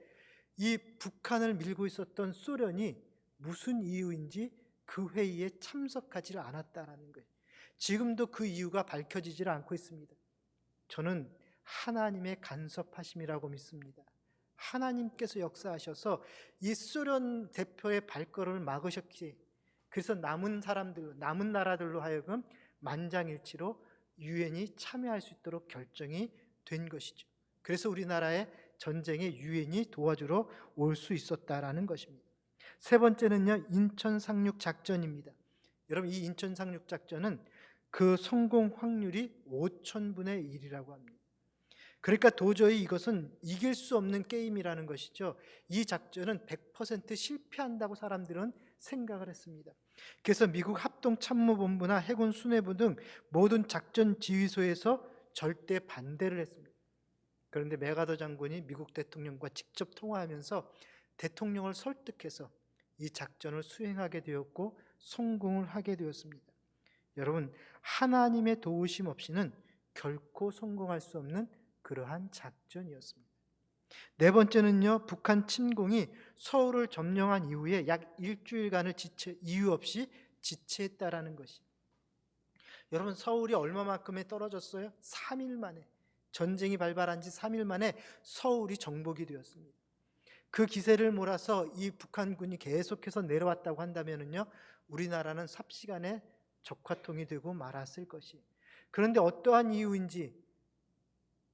이 북한을 밀고 있었던 소련이 무슨 이유인지 그 회의에 참석하지 않았다라는 거예요. 지금도 그 이유가 밝혀지질 않고 있습니다. 저는 하나님의 간섭하심이라고 믿습니다. 하나님께서 역사하셔서 이 소련 대표의 발걸음을 막으셨기에, 그래서 남은 나라들로 하여금 만장일치로 유엔이 참여할 수 있도록 결정이 된 것이죠. 그래서 우리나라의 전쟁에 유엔이 도와주러 올 수 있었다라는 것입니다. 세 번째는요, 인천 상륙 작전입니다. 여러분, 이 인천 상륙 작전은 그 성공 확률이 5,000분의 1이라고 합니다. 그러니까 도저히 이것은 이길 수 없는 게임이라는 것이죠. 이 작전은 100% 실패한다고 사람들은 생각을 했습니다. 그래서 미국 합동참모본부나 해군 수뇌부 등 모든 작전 지휘소에서 절대 반대를 했습니다. 그런데 맥아더 장군이 미국 대통령과 직접 통화하면서 대통령을 설득해서 이 작전을 수행하게 되었고 성공을 하게 되었습니다. 여러분, 하나님의 도우심 없이는 결코 성공할 수 없는 그러한 작전이었습니다. 네 번째는요, 북한 침공이 서울을 점령한 이후에 약 일주일간을 이유 없이 지체했다라는 것이, 여러분, 서울이 얼마만큼에 떨어졌어요? 3일 만에, 전쟁이 발발한 지 3일 만에 서울이 정복이 되었습니다. 그 기세를 몰아서 이 북한군이 계속해서 내려왔다고 한다면요, 우리나라는 삽시간에 적화통이 되고 말았을 것이. 그런데 어떠한 이유인지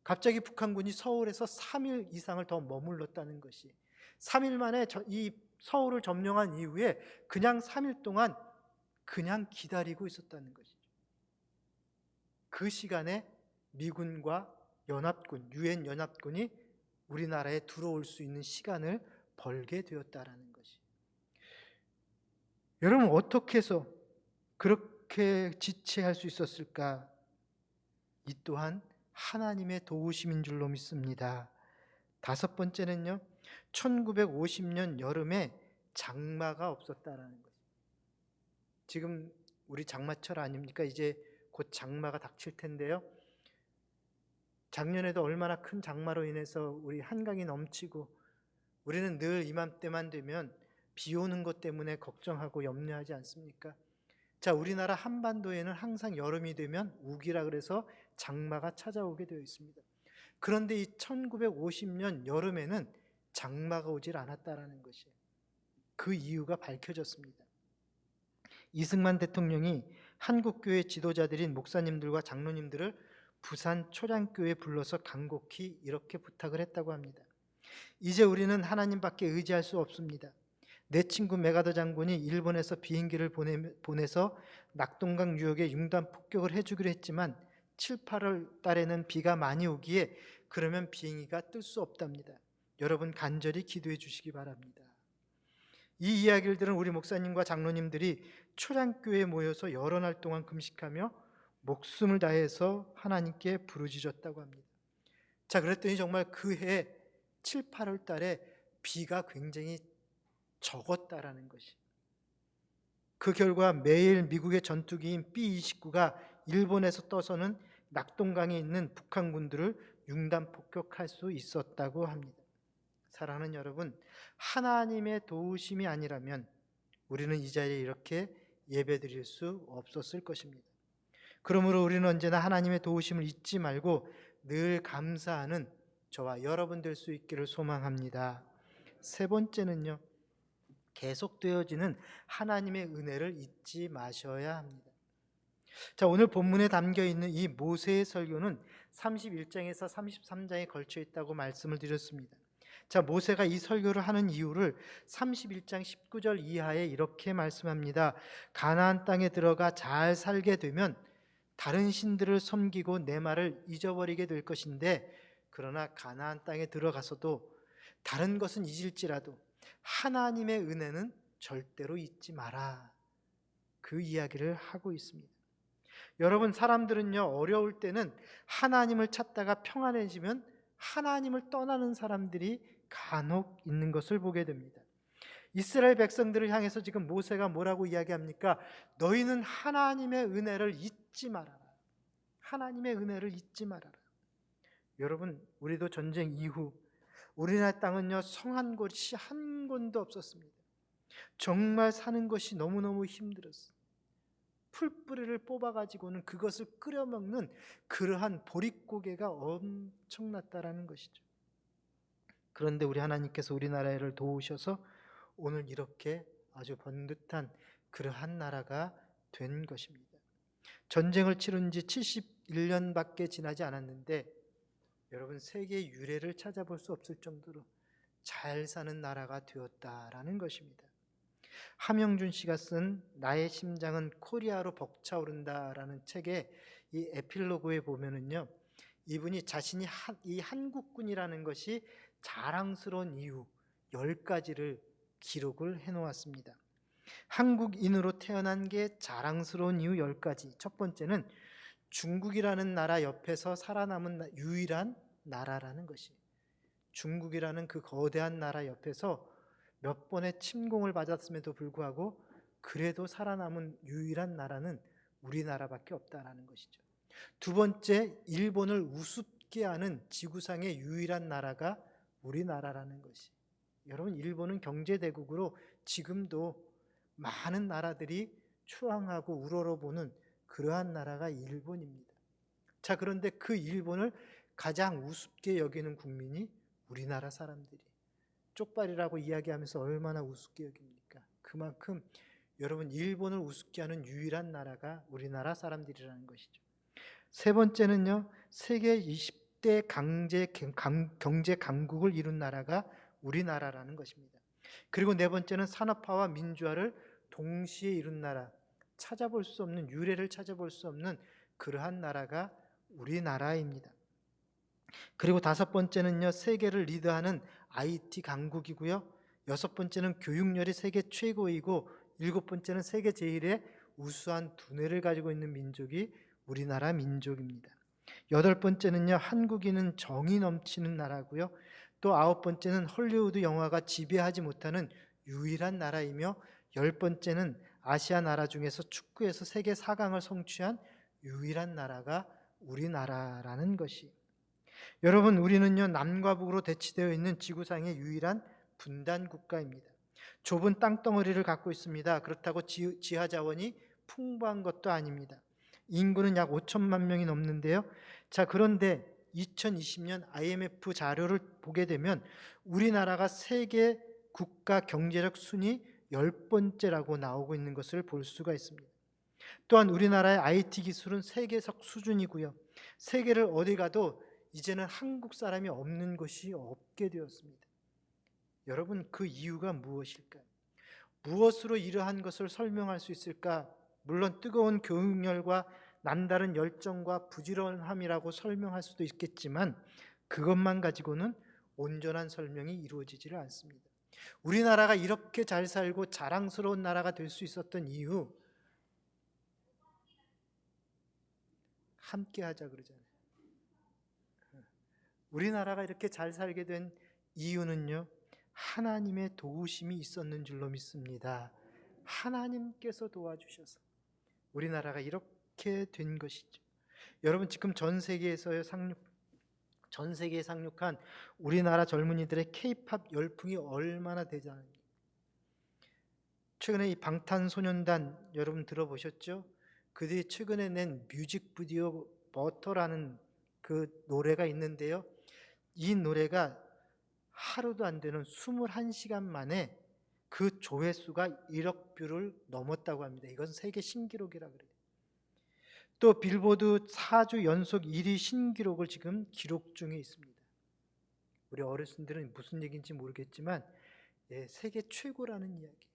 갑자기 북한군이 서울에서 3일 이상을 더 머물렀다는 것이, 3일 만에 이 서울을 점령한 이후에 그냥 3일 동안 그냥 기다리고 있었다는 것이죠. 그 시간에 미군과 연합군, 유엔 연합군이 우리나라에 들어올 수 있는 시간을 벌게 되었다라는 것이. 여러분, 어떻게 해서 그렇게 지체할 수 있었을까? 이 또한 하나님의 도우심인 줄로 믿습니다. 다섯 번째는요, 1950년 여름에 장마가 없었다라는 거죠. 지금 우리 장마철 아닙니까? 이제 곧 장마가 닥칠 텐데요. 작년에도 얼마나 큰 장마로 인해서 우리 한강이 넘치고, 우리는 늘 이맘때만 되면 비 오는 것 때문에 걱정하고 염려하지 않습니까? 자, 우리나라 한반도에는 항상 여름이 되면 우기라 그래서 장마가 찾아오게 되어 있습니다. 그런데 이 1950년 여름에는 장마가 오질 않았다라는 것이에요. 그 이유가 밝혀졌습니다. 이승만 대통령이 한국교회 지도자들인 목사님들과 장로님들을 부산 초량교회에 불러서 간곡히 이렇게 부탁을 했다고 합니다. 이제 우리는 하나님밖에 의지할 수 없습니다. 내 친구 메가더 장군이 일본에서 비행기를 보내서 낙동강 유역에 융단 폭격을 해주기로 했지만 7, 8월 달에는 비가 많이 오기에 그러면 비행기가 뜰 수 없답니다. 여러분 간절히 기도해 주시기 바랍니다. 이 이야기를 들은 우리 목사님과 장로님들이 초량교회에 모여서 여러 날 동안 금식하며 목숨을 다해서 하나님께 부르짖었다고 합니다. 자, 그랬더니 정말 그 해 7, 8월 달에 비가 굉장히 적었다라는 것이. 그 결과 매일 미국의 전투기인 B-29가 일본에서 떠서는 낙동강에 있는 북한군들을 융단 폭격할 수 있었다고 합니다. 사랑하는 여러분, 하나님의 도우심이 아니라면 우리는 이 자리에 이렇게 예배드릴 수 없었을 것입니다. 그러므로 우리는 언제나 하나님의 도우심을 잊지 말고 늘 감사하는 저와 여러분 될 수 있기를 소망합니다. 세 번째는요, 계속되어지는 하나님의 은혜를 잊지 마셔야 합니다. 자, 오늘 본문에 담겨 있는 이 모세의 설교는 31장에서 33장에 걸쳐 있다고 말씀을 드렸습니다. 자, 모세가 이 설교를 하는 이유를 31장 19절 이하에 이렇게 말씀합니다. 가나안 땅에 들어가 잘 살게 되면 다른 신들을 섬기고 내 말을 잊어버리게 될 것인데, 그러나 가나안 땅에 들어가서도 다른 것은 잊을지라도 하나님의 은혜는 절대로 잊지 마라. 그 이야기를 하고 있습니다. 여러분, 사람들은요, 어려울 때는 하나님을 찾다가 평안해지면 하나님을 떠나는 사람들이 간혹 있는 것을 보게 됩니다. 이스라엘 백성들을 향해서 지금 모세가 뭐라고 이야기합니까? 너희는 하나님의 은혜를 잊지 말아라. 하나님의 은혜를 잊지 말아라. 여러분, 우리도 전쟁 이후 우리나라 땅은요, 성한 곳이 한 곳도 없었습니다. 정말 사는 것이 너무너무 힘들었어요. 풀뿌리를 뽑아가지고는 그것을 끓여먹는 그러한 보릿고개가 엄청났다라는 것이죠. 그런데 우리 하나님께서 우리나라를 도우셔서 오늘 이렇게 아주 번듯한 그러한 나라가 된 것입니다. 전쟁을 치른 지 71년밖에 지나지 않았는데 여러분, 세계 유례를 찾아볼 수 없을 정도로 잘 사는 나라가 되었다라는 것입니다. 함영준 씨가 쓴 나의 심장은 코리아로 벅차오른다라는 책의 이 에필로그에 보면은요, 이분이 자신이 이 한국군이라는 것이 자랑스러운 이유 10가지를 기록을 해놓았습니다. 한국인으로 태어난 게 자랑스러운 이유 10가지. 첫 번째는 중국이라는 나라 옆에서 살아남은 유일한 나라라는 것이. 중국이라는 그 거대한 나라 옆에서 몇 번의 침공을 받았음에도 불구하고 그래도 살아남은 유일한 나라는 우리나라밖에 없다라는 것이죠. 두 번째, 일본을 우습게 하는 지구상의 유일한 나라가 우리나라라는 것이. 여러분, 일본은 경제대국으로 지금도 많은 나라들이 추앙하고 우러러보는 그러한 나라가 일본입니다. 자, 그런데 그 일본을 가장 우습게 여기는 국민이 우리나라 사람들이. 쪽발이라고 이야기하면서 얼마나 우습게 여깁니까? 그만큼 여러분, 일본을 우습게 하는 유일한 나라가 우리나라 사람들이라는 것이죠. 세 번째는요, 세계 20대 경제 강국을 이룬 나라가 우리나라라는 것입니다. 그리고 네 번째는 산업화와 민주화를 동시에 이룬 나라, 찾아볼 수 없는, 유례를 찾아볼 수 없는 그러한 나라가 우리나라입니다. 그리고 다섯 번째는요, 세계를 리드하는 IT 강국이고요. 여섯 번째는 교육열이 세계 최고이고, 일곱 번째는 세계 제일의 우수한 두뇌를 가지고 있는 민족이 우리나라 민족입니다. 여덟 번째는요, 한국인은 정이 넘치는 나라고요. 또 아홉 번째는 헐리우드 영화가 지배하지 못하는 유일한 나라이며, 열 번째는 아시아 나라 중에서 축구에서 세계 4강을 성취한 유일한 나라가 우리나라라는 것이. 여러분, 우리는요, 남과 북으로 대치되어 있는 지구상의 유일한 분단 국가입니다. 좁은 땅덩어리를 갖고 있습니다. 그렇다고 지하 자원이 풍부한 것도 아닙니다. 인구는 약 5천만 명이 넘는데요. 자, 그런데 2020년 IMF 자료를 보게 되면 우리나라가 세계 국가 경제력 순위 10번째라고 나오고 있는 것을 볼 수가 있습니다. 또한 우리나라의 IT 기술은 세계적 수준이고요. 세계를 어디 가도 이제는 한국 사람이 없는 곳이 없게 되었습니다. 여러분, 그 이유가 무엇일까요? 무엇으로 이러한 것을 설명할 수 있을까? 물론 뜨거운 교육열과 남다른 열정과 부지런함이라고 설명할 수도 있겠지만 그것만 가지고는 온전한 설명이 이루어지지를 않습니다. 우리나라가 이렇게 잘 살고 자랑스러운 나라가 될 수 있었던 이유, 함께 하자 그러잖아요. 우리나라가 이렇게 잘 살게 된 이유는요, 하나님의 도우심이 있었는 줄로 믿습니다. 하나님께서 도와주셔서 우리나라가 이렇게 된 것이죠. 여러분, 지금 전 세계에 상륙한 우리나라 젊은이들의 K-팝 열풍이 얼마나 대단합니까? 최근에 이 방탄소년단 여러분 들어보셨죠? 그들이 최근에 낸 뮤직비디오 버터라는 그 노래가 있는데요, 이 노래가 하루도 안 되는 21시간 만에 그 조회수가 1억 뷰를 넘었다고 합니다. 이건 세계 신기록이라 그래요. 또 빌보드 4주 연속 1위 신기록을 지금 기록 중에 있습니다. 우리 어르신들은 무슨 얘기인지 모르겠지만 세계 최고라는 이야기.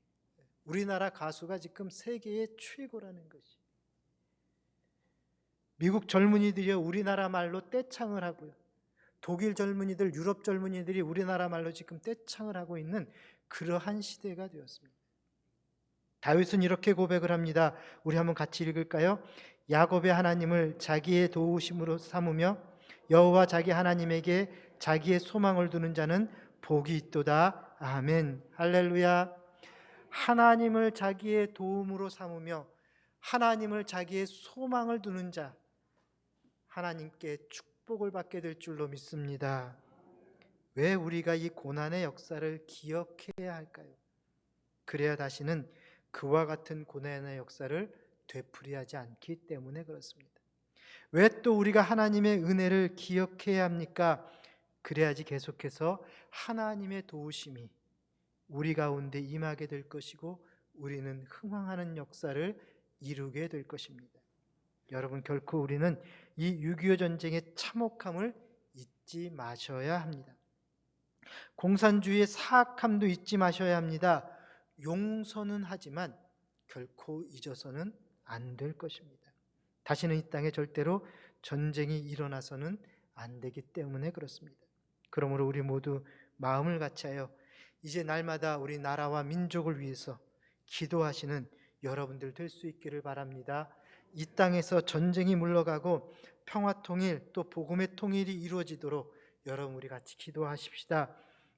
우리나라 가수가 지금 세계의 최고라는 것이. 미국 젊은이들이 우리나라 말로 떼창을 하고요, 독일 젊은이들, 유럽 젊은이들이 우리나라 말로 지금 떼창을 하고 있는 그러한 시대가 되었습니다. 다윗은 이렇게 고백을 합니다. 우리 한번 같이 읽을까요? 야곱의 하나님을 자기의 도우심으로 삼으며 여호와 자기 하나님에게 자기의 소망을 두는 자는 복이 있도다. 아멘. 할렐루야. 하나님을 자기의 도움으로 삼으며 하나님을 자기의 소망을 두는 자, 하나님께 축복을 받게 될 줄로 믿습니다. 왜 우리가 이 고난의 역사를 기억해야 할까요? 그래야 다시는 그와 같은 고난의 역사를 되풀이하지 않기 때문에 그렇습니다. 왜 또 우리가 하나님의 은혜를 기억해야 합니까? 그래야지 계속해서 하나님의 도우심이 우리 가운데 임하게 될 것이고 우리는 흥황하는 역사를 이루게 될 것입니다. 여러분, 결코 우리는 이 6.25 전쟁의 참혹함을 잊지 마셔야 합니다. 공산주의의 사악함도 잊지 마셔야 합니다. 용서는 하지만 결코 잊어서는 안 될 것입니다. 다시는 이 땅에 절대로 전쟁이 일어나서는 안 되기 때문에 그렇습니다. 그러므로 우리 모두 마음을 같이하여 이제 날마다 우리 나라와 민족을 위해서 기도하시는 여러분들 될 수 있기를 바랍니다. 이 땅에서 전쟁이 물러가고 평화 통일, 또 복음의 통일이 이루어지도록 여러분 우리 같이 기도하십시다.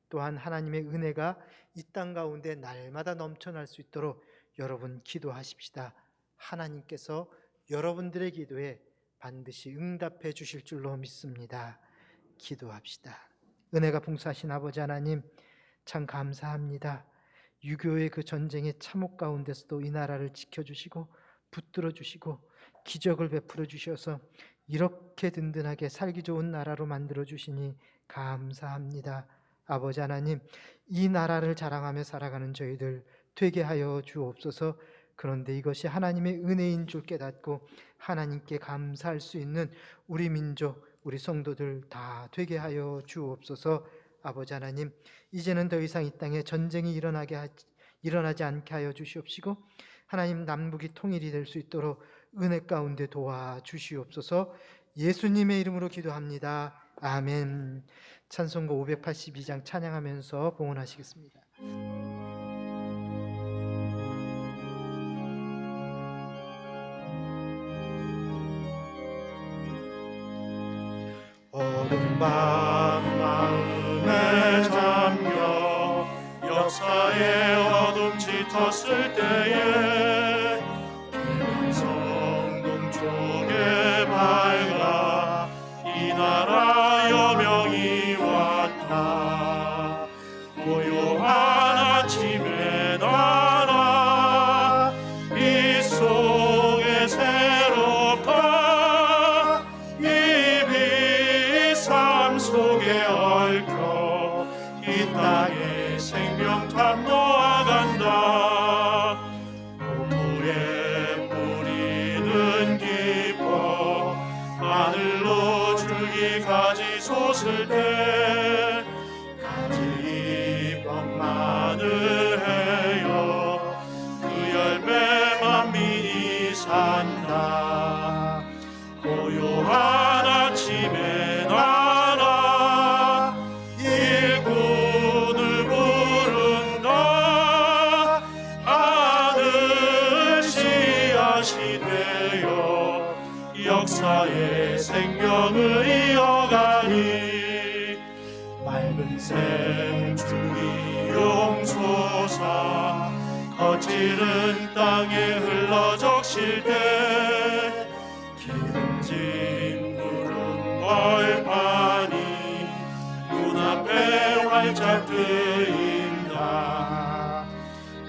또한 하나님의 은혜가 이 땅 가운데 날마다 넘쳐날 수 있도록 여러분 기도하십시다. 하나님께서 여러분들의 기도에 반드시 응답해 주실 줄로 믿습니다. 기도합시다. 은혜가 풍성하신 아버지 하나님, 참 감사합니다. 6.25의 그 전쟁의 참혹 가운데서도 이 나라를 지켜주시고 붙들어 주시고 기적을 베풀어 주셔서 이렇게 든든하게 살기 좋은 나라로 만들어 주시니 감사합니다. 아버지 하나님, 이 나라를 자랑하며 살아가는 저희들 되게 하여 주옵소서. 그런데 이것이 하나님의 은혜인 줄 깨닫고 하나님께 감사할 수 있는 우리 민족, 우리 성도들 다 되게 하여 주옵소서. 아버지 하나님, 이제는 더 이상 이 땅에 전쟁이 일어나지 않게 하여 주시옵시고 하나님, 남북이 통일이 될 수 있도록 은혜 가운데 도와주시옵소서. 예수님의 이름으로 기도합니다. 아멘. 찬송가 582장 찬양하면서 봉헌하시겠습니다. 어둠 밤 마음에 잠겨 역사의 어둠 짙었을 때에 성동 쪽에 밝아 이 나라 여명이 왔다. 고요한 아침의 나라 이 속에 새롭다. 이 삶 속에 얽혀 이 땅에 생명탄 놓아간다. 복부에 뿌리는 기뻐 하늘로 줄기 가지 솟을 때 가지 잎 마늘해요 산다. 고요한 아침에 나라 일꾼을 부른다. 아들 씨앗이 되어 역사의 생명을 이어가니 맑은 샘 주기 용솟아 거칠은 땅에 흘러 적실 때 기름진 푸른 벌판이 눈앞에 활짝 트인다.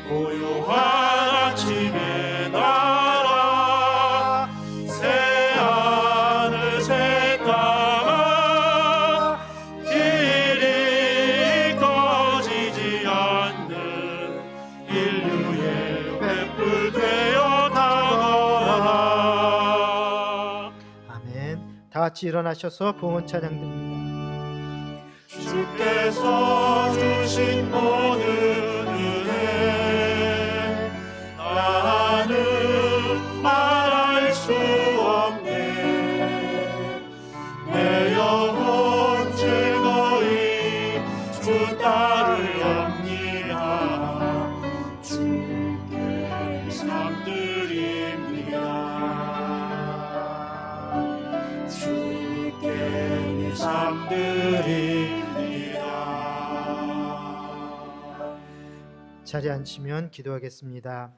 고요한 아침에 나라 새하늘 새 땅아 길이 꺼지지 않는 인류의 횃불 되어 다가라. 아멘. 다 같이 일어나셔서 봉헌 찬양 드립니다. 주께서 주신 모든 은혜 나는 말할 수 없네. 내 영혼 즐거이 주 따르렵니다. 주께 삶드립니다. 주께 삶드립니다. 자리에 앉으시면 기도하겠습니다.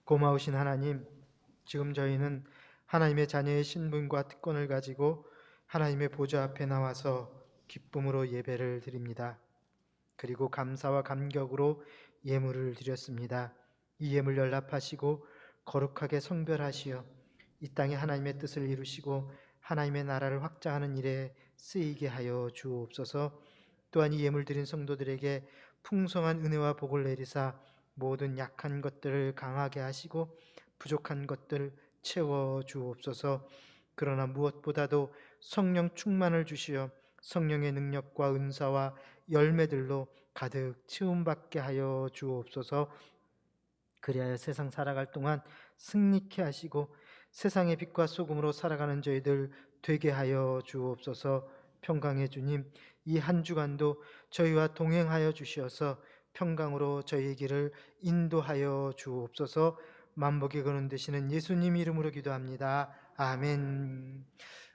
고마우신 하나님, 지금 저희는 하나님의 자녀의 신분과 특권을 가지고 하나님의 보좌 앞에 나와서 기쁨으로 예배를 드립니다. 그리고 감사와 감격으로 예물을 드렸습니다. 이 예물 연락하시고 거룩하게 성별하시어 이 땅에 하나님의 뜻을 이루시고 하나님의 나라를 확장하는 일에 쓰이게 하여 주옵소서. 또한 이 예물 드린 성도들에게 풍성한 은혜와 복을 내리사 모든 약한 것들을 강하게 하시고 부족한 것들 채워 주옵소서. 그러나 무엇보다도 성령 충만을 주시어 성령의 능력과 은사와 열매들로 가득 채움받게 하여 주옵소서. 그리하여 세상 살아갈 동안 승리케 하시고 세상의 빛과 소금으로 살아가는 저희들 되게 하여 주옵소서. 평강의 주님, 이 한 주간도 저희와 동행하여 주시어서 평강으로 저희의 길을 인도하여 주옵소서. 만복의 근원 되시는 예수님 이름으로 기도합니다. 아멘.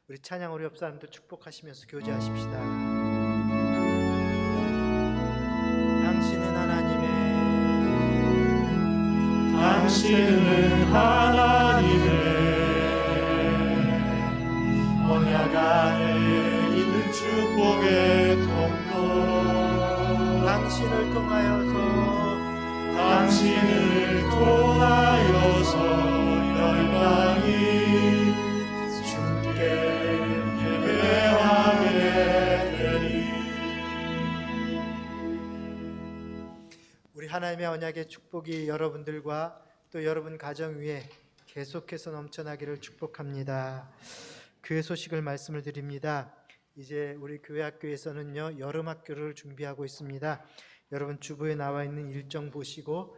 우리 찬양 우리 옆 사람들 축복하시면서 교제하십시다. 당신은 하나님의 언약 안에 있는 축복의 통로. 당신을 통하여서 열방이 주께 예배하게 되리. 우리 하나님의 언약의 축복이 여러분들과 또 여러분 가정 위에 계속해서 넘쳐나기를 축복합니다. 교회 소식을 말씀을 드립니다. 이제 우리 교회 학교에서는요 여름 학교를 준비하고 있습니다. 여러분 주부에 나와 있는 일정 보시고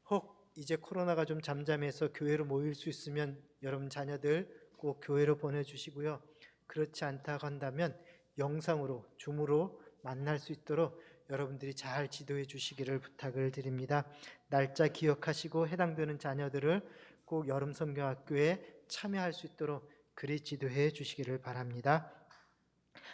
혹 이제 코로나가 좀 잠잠해서 교회로 모일 수 있으면 여러분 자녀들 꼭 교회로 보내주시고요. 그렇지 않다고 한다면 영상으로 줌으로 만날 수 있도록 여러분들이 잘 지도해 주시기를 부탁을 드립니다. 날짜 기억하시고 해당되는 자녀들을 꼭 여름 성경학교에 참여할 수 있도록 그리 지도해 주시기를 바랍니다.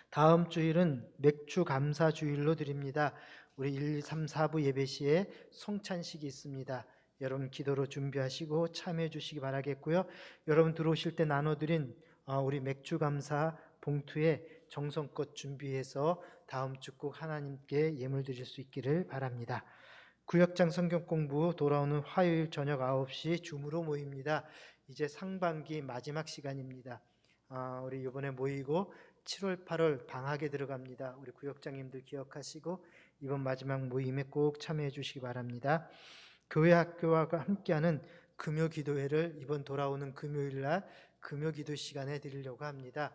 다음 주일은 맥주 감사 주일로 드립니다. 우리 1, 2, 3, 4부 예배 시에 성찬식이 있습니다. 여러분 기도로 준비하시고 참여해 주시기 바라겠고요. 여러분 들어오실 때 나눠드린 우리 맥주 감사 봉투에 정성껏 준비해서 다음 주 꼭 하나님께 예물 드릴 수 있기를 바랍니다. 구역장 성경 공부 돌아오는 화요일 저녁 9시 줌으로 모입니다. 이제 상반기 마지막 시간입니다. 우리 이번에 모이고 7월 8월 방학에 들어갑니다. 우리 구역장님들 기억하시고 이번 마지막 모임에 꼭 참여해 주시기 바랍니다. 교회 학교와 함께하는 금요 기도회를 이번 돌아오는 금요일 날 금요 기도 시간에 드리려고 합니다.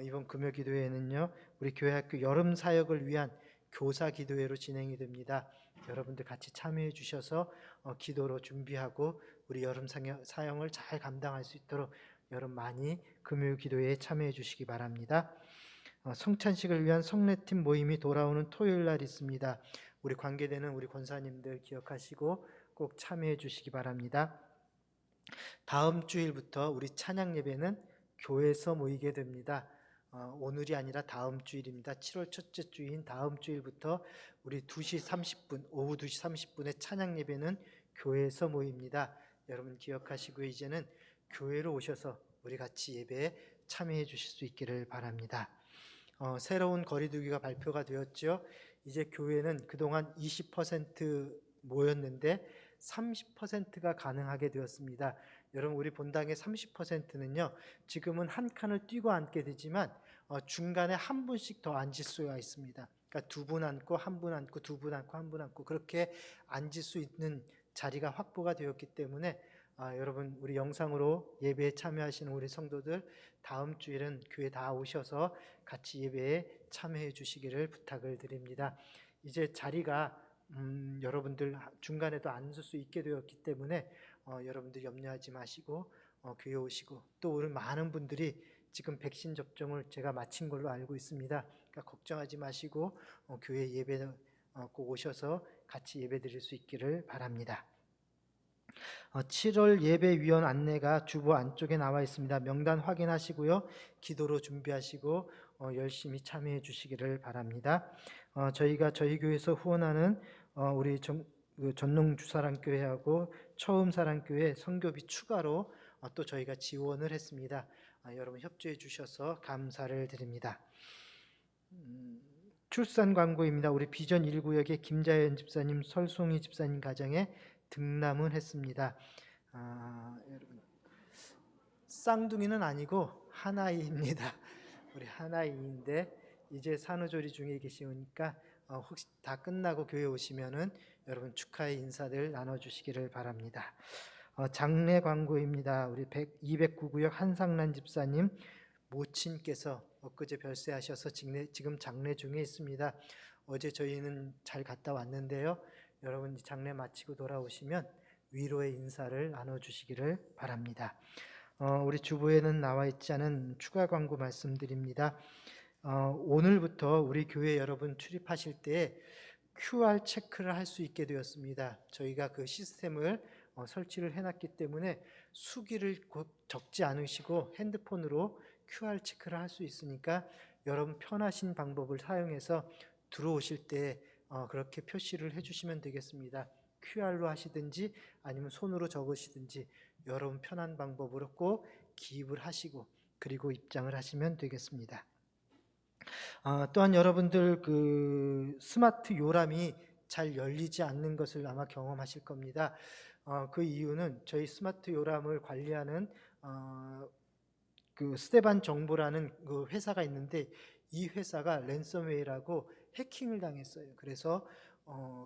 이번 금요 기도회는요 우리 교회 학교 여름 사역을 위한 교사 기도회로 진행이 됩니다. 여러분들 같이 참여해 주셔서 기도로 준비하고 우리 여름 사역을 잘 감당할 수 있도록 여러분 많이 금요 기도에 참여해 주시기 바랍니다. 성찬식을 위한 성례팀 모임이 돌아오는 토요일 날 있습니다. 우리 관계되는 우리 권사님들 기억하시고 꼭 참여해 주시기 바랍니다. 다음 주일부터 우리 찬양 예배는 교회에서 모이게 됩니다. 오늘이 아니라 다음 주일입니다. 7월 첫째 주인 다음 주일부터 우리 2시 30분, 오후 2시 30분에 찬양 예배는 교회에서 모입니다. 여러분 기억하시고 이제는 교회로 오셔서 우리 같이 예배에 참여해 주실 수 있기를 바랍니다. 새로운 거리두기가 발표가 되었죠. 이제 교회는 그동안 20% 모였는데 30%가 가능하게 되었습니다. 여러분 우리 본당의 30%는요 지금은 한 칸을 뛰고 앉게 되지만 중간에 한 분씩 더 앉을 수가 있습니다. 그러니까 두 분 앉고 한 분 앉고 두 분 앉고 한 분 앉고 그렇게 앉을 수 있는 자리가 확보가 되었기 때문에 여러분 우리 영상으로 예배에 참여하시는 우리 성도들 다음 주일은 교회 다 오셔서 같이 예배에 참여해 주시기를 부탁을 드립니다. 이제 자리가 여러분들 중간에도 앉을 수 있게 되었기 때문에 여러분들 염려하지 마시고 교회 오시고 또 우리 많은 분들이 지금 백신 접종을 제가 마친 걸로 알고 있습니다. 그러니까 걱정하지 마시고 교회 예배 꼭 오셔서 같이 예배 드릴 수 있기를 바랍니다. 7월 예배위원 안내가 주보 안쪽에 나와 있습니다. 명단 확인하시고요. 기도로 준비하시고 열심히 참여해 주시기를 바랍니다. 저희가 저희 교회에서 후원하는 우리 전농주사랑교회하고 처음사랑교회 선교비 추가로 또 저희가 지원을 했습니다. 여러분 협조해 주셔서 감사를 드립니다. 출산 광고입니다. 우리 비전 1구역의 김자연 집사님, 설송희 집사님 가정에 등남을 했습니다. 여러분 쌍둥이는 아니고 하나이입니다. 우리 하나이인데 이제 산후조리 중에 계시니까 혹시 다 끝나고 교회 오시면은 여러분 축하의 인사들 나눠주시기를 바랍니다. 장례 광고입니다. 우리 209구역 한상란 집사님 모친께서 엊그제 별세하셔서 지금 장례 중에 있습니다. 어제 저희는 잘 갔다 왔는데요. 여러분 장례 마치고 돌아오시면 위로의 인사를 나눠주시기를 바랍니다. 우리 주보에는 나와 있지 않은 추가 광고 말씀드립니다. 오늘부터 우리 교회 여러분 출입하실 때 QR 체크를 할 수 있게 되었습니다. 저희가 그 시스템을 설치를 해놨기 때문에 수기를 적지 않으시고 핸드폰으로 QR 체크를 할 수 있으니까 여러분 편하신 방법을 사용해서 들어오실 때 그렇게 표시를 해주시면 되겠습니다. QR로 하시든지 아니면 손으로 적으시든지 여러분 편한 방법으로 꼭 기입을 하시고 그리고 입장을 하시면 되겠습니다. 또한 여러분들 그 스마트 요람이 잘 열리지 않는 것을 아마 경험하실 겁니다. 그 이유는 저희 스마트 요람을 관리하는 그 스테반 정보라는 그 회사가 있는데 이 회사가 랜섬웨어라고 해킹을 당했어요. 그래서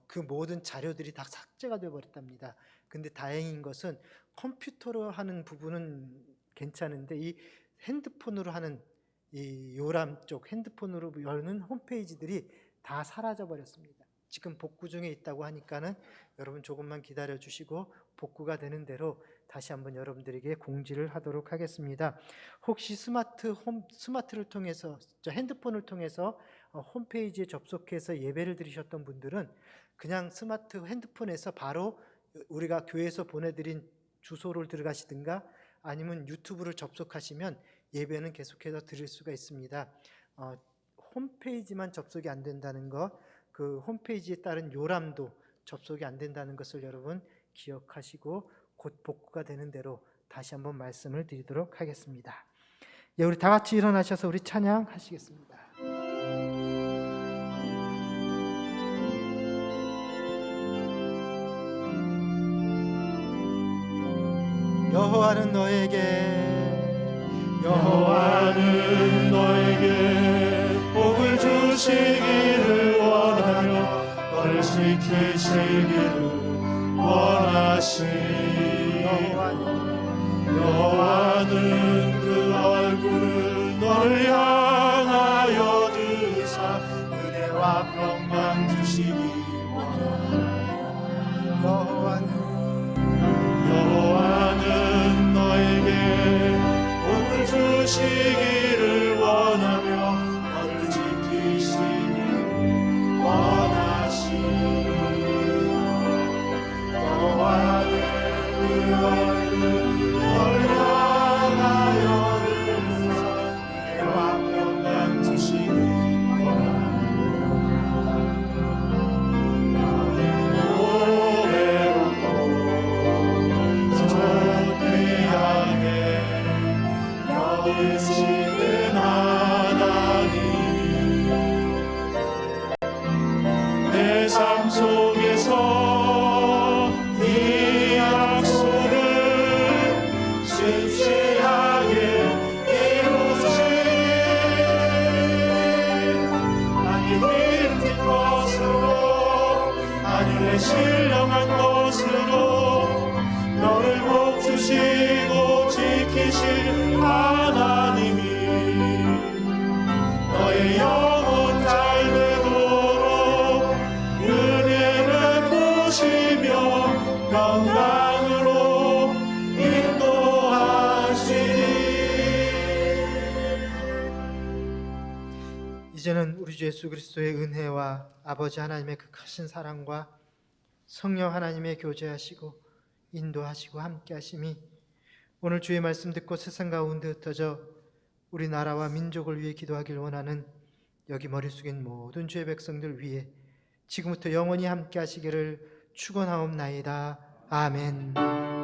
그 모든 자료들이 다 삭제가 되어 버렸답니다. 근데 다행인 것은 컴퓨터로 하는 부분은 괜찮은데 이 핸드폰으로 하는 이 요람 쪽 핸드폰으로 여는 홈페이지들이 다 사라져 버렸습니다. 지금 복구 중에 있다고 하니까는 여러분 조금만 기다려 주시고 복구가 되는 대로 다시 한번 여러분들에게 공지를 하도록 하겠습니다. 혹시 스마트를 통해서 핸드폰을 통해서 홈페이지에 접속해서 예배를 드리셨던 분들은 그냥 스마트 핸드폰에서 바로 우리가 교회에서 보내드린 주소를 들어가시든가 아니면 유튜브를 접속하시면 예배는 계속해서 드릴 수가 있습니다. 홈페이지만 접속이 안 된다는 것, 그 홈페이지에 따른 요람도 접속이 안 된다는 것을 여러분 기억하시고 곧 복구가 되는 대로 다시 한번 말씀을 드리도록 하겠습니다. 예, 우리 다 같이 일어나셔서 우리 찬양하시겠습니다. 여호와는 너에게 복을 주시기를 원하며 너를 지키시기를 원하시니 여호와는 그 얼굴을 너를 향하여 드사 은혜와 평강 주시기 원하나니 여호와는 하나님이 너의 영혼 잘 되도록 은혜를 부시며 평강으로 인도하시리. 이제는 우리 주 예수 그리스도의 은혜와 아버지 하나님의 그 크신 사랑과 성령 하나님의 교제하시고 인도하시고 함께하심이 오늘 주의 말씀 듣고 세상 가운데 흩어져 우리나라와 민족을 위해 기도하길 원하는 여기 머리 숙인 모든 주의 백성들 위해 지금부터 영원히 함께하시기를 축원하옵나이다. 아멘.